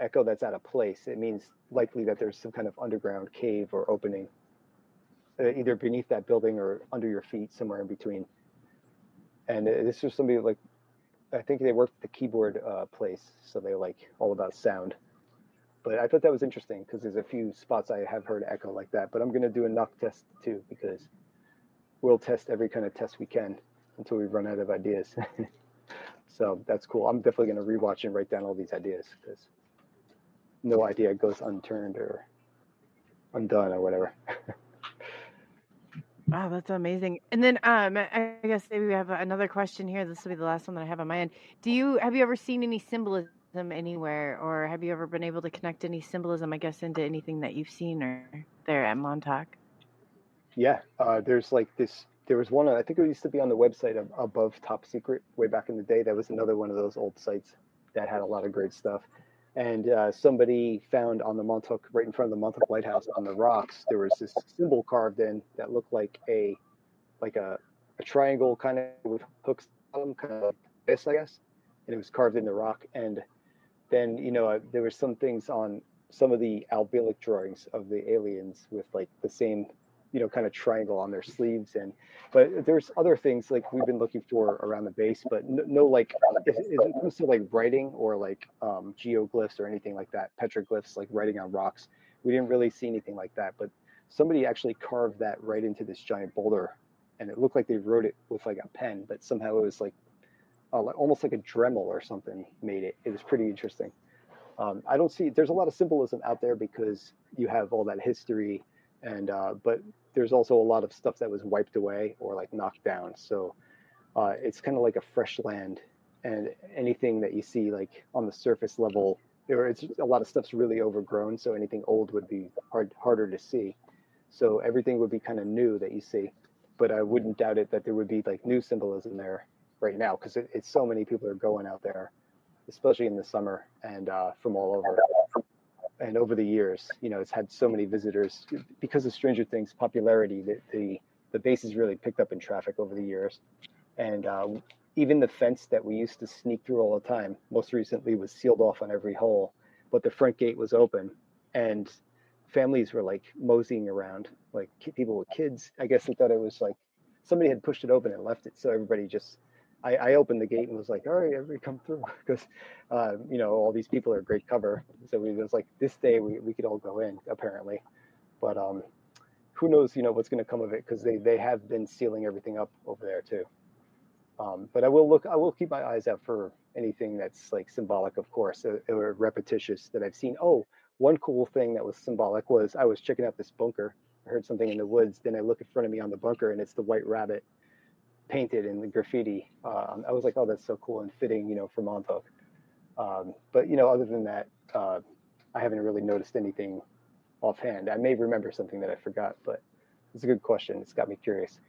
echo that's out of place, it means likely that there's some kind of underground cave or opening, either beneath that building or under your feet, somewhere in between. And this was somebody like I think they worked at the keyboard place, so they like all about sound. But I thought that was interesting because there's a few spots I have heard echo like that. But I'm going to do a knock test too because we'll test every kind of test we can until we run out of ideas. So that's cool. I'm definitely going to rewatch and write down all these ideas because no idea goes unturned or undone or whatever. Wow, that's amazing. And then I guess maybe we have another question here. This will be the last one that I have on my end. Have you ever seen any symbolism anywhere, or have you ever been able to connect any symbolism, I guess, into anything that you've seen or there at Montauk? Yeah, there's like this. There was one, I think it used to be on the website of Above Top Secret way back in the day. That was another one of those old sites that had a lot of great stuff. And somebody found on the Montauk, right in front of the Montauk Lighthouse on the rocks, there was this symbol carved in that looked like like a triangle kind of with hooks on them, kind of like this, I guess. And it was carved in the rock. And then, there were some things on some of the albeolic drawings of the aliens with like the same, kind of triangle on their sleeves. But there's other things like we've been looking for around the base, but no like, if it comes to like writing or like geoglyphs or anything like that, petroglyphs, like writing on rocks, we didn't really see anything like that. But somebody actually carved that right into this giant boulder, and it looked like they wrote it with like a pen, but somehow it was like almost like a Dremel or something made it. It was pretty interesting. I don't see, there's a lot of symbolism out there because you have all that history, but there's also a lot of stuff that was wiped away or like knocked down. So it's kind of like a fresh land, and anything that you see like on the surface level, it's a lot of stuff's really overgrown. So anything old would be harder to see. So everything would be kind of new that you see, but I wouldn't doubt it that there would be like new symbolism there right now because it's so many people are going out there, especially in the summer and from all over. And over the years, it's had so many visitors because of Stranger Things' popularity. The base has really picked up in traffic over the years, and even the fence that we used to sneak through all the time, most recently was sealed off on every hole, but the front gate was open, and families were like moseying around, like people with kids. I guess they thought it was like somebody had pushed it open and left it, so everybody just. I opened the gate and was like, all right, everybody come through because, all these people are great cover. So it was like this day we could all go in apparently, but who knows, what's going to come of it because they have been sealing everything up over there too. But I will keep my eyes out for anything that's like symbolic, of course, or repetitious that I've seen. Oh, one cool thing that was symbolic was I was checking out this bunker. I heard something in the woods. Then I look in front of me on the bunker and it's the white rabbit painted in the graffiti. I was like, oh, that's so cool and fitting, for Montauk. But other than that, I haven't really noticed anything offhand. I may remember something that I forgot, but it's a good question. It's got me curious.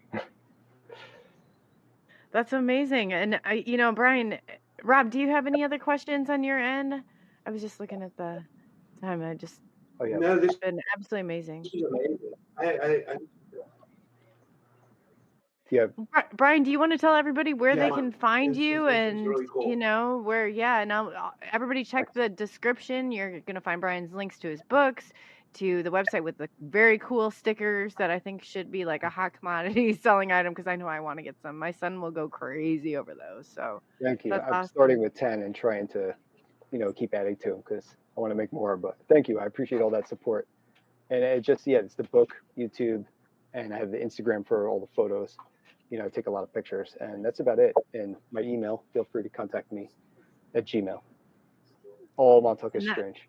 That's amazing. And Brian, Rob, do you have any other questions on your end? I was just looking at the time. Oh yeah. No, this It's been absolutely amazing. is amazing. I Yeah. Brian, do you want to tell everybody where they Yeah. can find you This is and really cool. where? Yeah, and everybody check the description. You're gonna find Brian's links to his books, to the website with the very cool stickers that I think should be like a hot commodity selling item because I know I want to get some. My son will go crazy over those. So Thank you. that's I'm awesome. starting with 10 and trying to, keep adding to them because I want to make more. But thank you. I appreciate all that support. And it's the book, YouTube, and I have the Instagram for all the photos. You know, I take a lot of pictures, and that's about it. And my email, feel free to contact me at Gmail. All Montauk is Strange.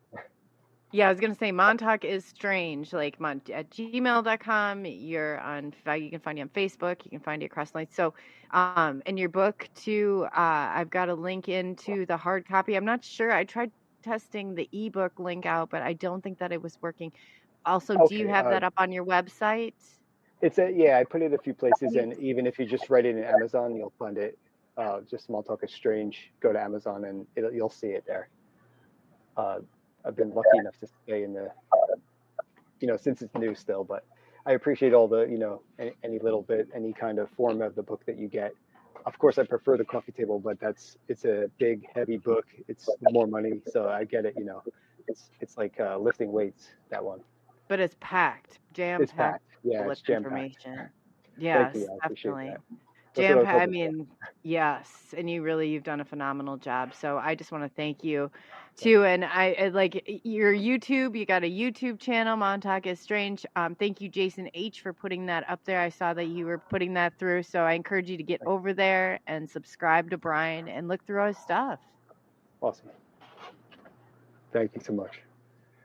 Yeah, I was gonna say Montauk is Strange, like at gmail.com. You're on. You can find you on Facebook. You can find you across lines. So, in your book too, I've got a link into the hard copy. I'm not sure. I tried testing the ebook link out, but I don't think that it was working. Also, do you have that up on your website? Yeah, I put it a few places, and even if you just write it in Amazon, you'll find it. Just Montauk is Strange. Go to Amazon, and you'll see it there. I've been lucky enough to stay in the, since it's new still, but I appreciate all the, any little bit, any kind of form of the book that you get. Of course, I prefer the coffee table, but it's a big, heavy book. It's more money, so I get it. It's like lifting weights, that one. But it's packed, jam-packed. Yeah, it's jam-packed. Yes, I appreciate definitely. that. Jam-packed. I mean, yes, and you've done a phenomenal job. So I just want to thank you too. And I like your YouTube. You got a YouTube channel, Montauk is Strange. Thank you, Jason H, for putting that up there. I saw that you were putting that through. So I encourage you to get over there and subscribe to Brian and look through his stuff. Awesome. Thank you so much.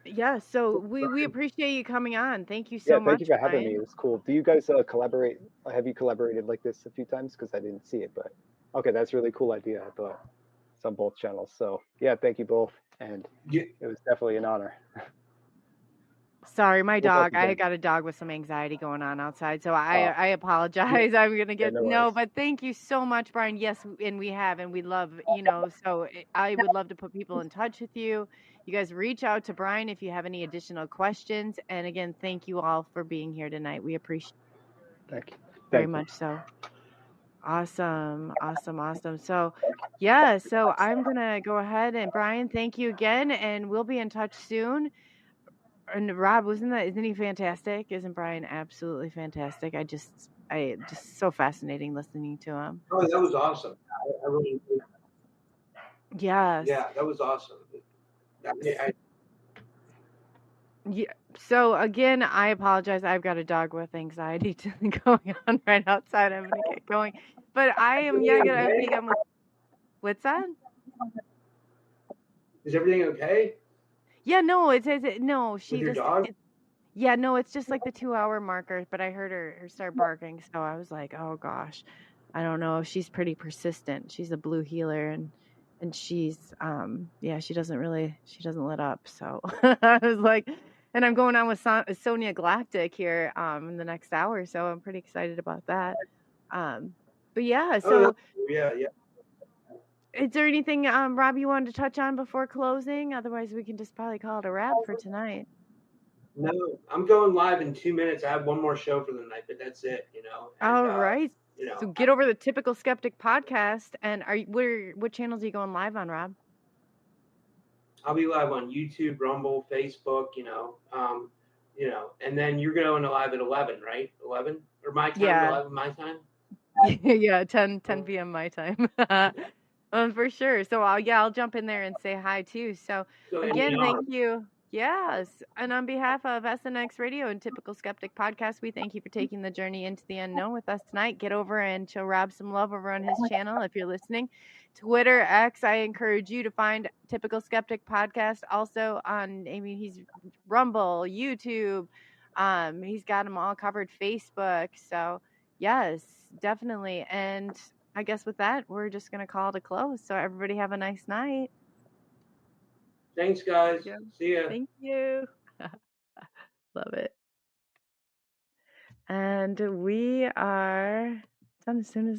Yeah, so we appreciate you coming on. Thank you so much. Thank you for having me. It was cool. Do you guys collaborate? Have you collaborated like this a few times? Because I didn't see it, but okay, that's a really cool idea. I thought it's on both channels. So yeah, thank you both, and it was definitely an honor. Sorry, my dog. I got a dog with some anxiety going on outside, so I apologize. I'm gonna get but thank you so much, Brian. Yes, and we love, so I would love to put people in touch with you. You guys reach out to Brian if you have any additional questions. And again, thank you all for being here tonight. We appreciate it. Thank you. Very much so. Awesome. So yeah, so I'm gonna go ahead and Brian, thank you again, and we'll be in touch soon. And Rob, isn't he fantastic? Isn't Brian absolutely fantastic? I just so fascinating listening to him. Oh, that was awesome. I really enjoyed that. Yes. Yeah, that was awesome. Yeah. So again, I apologize. I've got a dog with anxiety going on right outside. I'm gonna get going, but I am. I think I'm. What's that? Is everything okay? Yeah, no, it says it. No, she With your just. dog? Yeah, no, it's just like the 2-hour marker. But I heard her start barking, so I was like, oh gosh, I don't know. She's pretty persistent. She's a blue healer, and she's she doesn't let up. So I was like, and I'm going on with Sonia Galactic here in the next hour, so I'm pretty excited about that. But yeah, so yeah. Is there anything, Rob, you wanted to touch on before closing? Otherwise, we can just probably call it a wrap for tonight. No, I'm going live in 2 minutes. I have one more show for the night, but that's it, And, all right. So get over the Typical Skeptic podcast. And what channels are you going live on, Rob? I'll be live on YouTube, Rumble, Facebook, and then you're going to live at 11, right? 11 or my time? 11 my time? Yeah, 10 p.m. my time. For sure. So I'll jump in there and say hi too. So again, thank you. Yes. And on behalf of SNX Radio and Typical Skeptic Podcast, we thank you for taking the journey into the unknown with us tonight. Get over and show Rob some love over on his channel if you're listening. Twitter, X, I encourage you to find Typical Skeptic Podcast also on, he's Rumble, YouTube. He's got them all covered, Facebook. So yes, definitely. And I guess with that, we're just going to call it a close. So everybody have a nice night. Thanks, guys. See ya. Thank you. Love it. And we are done as soon as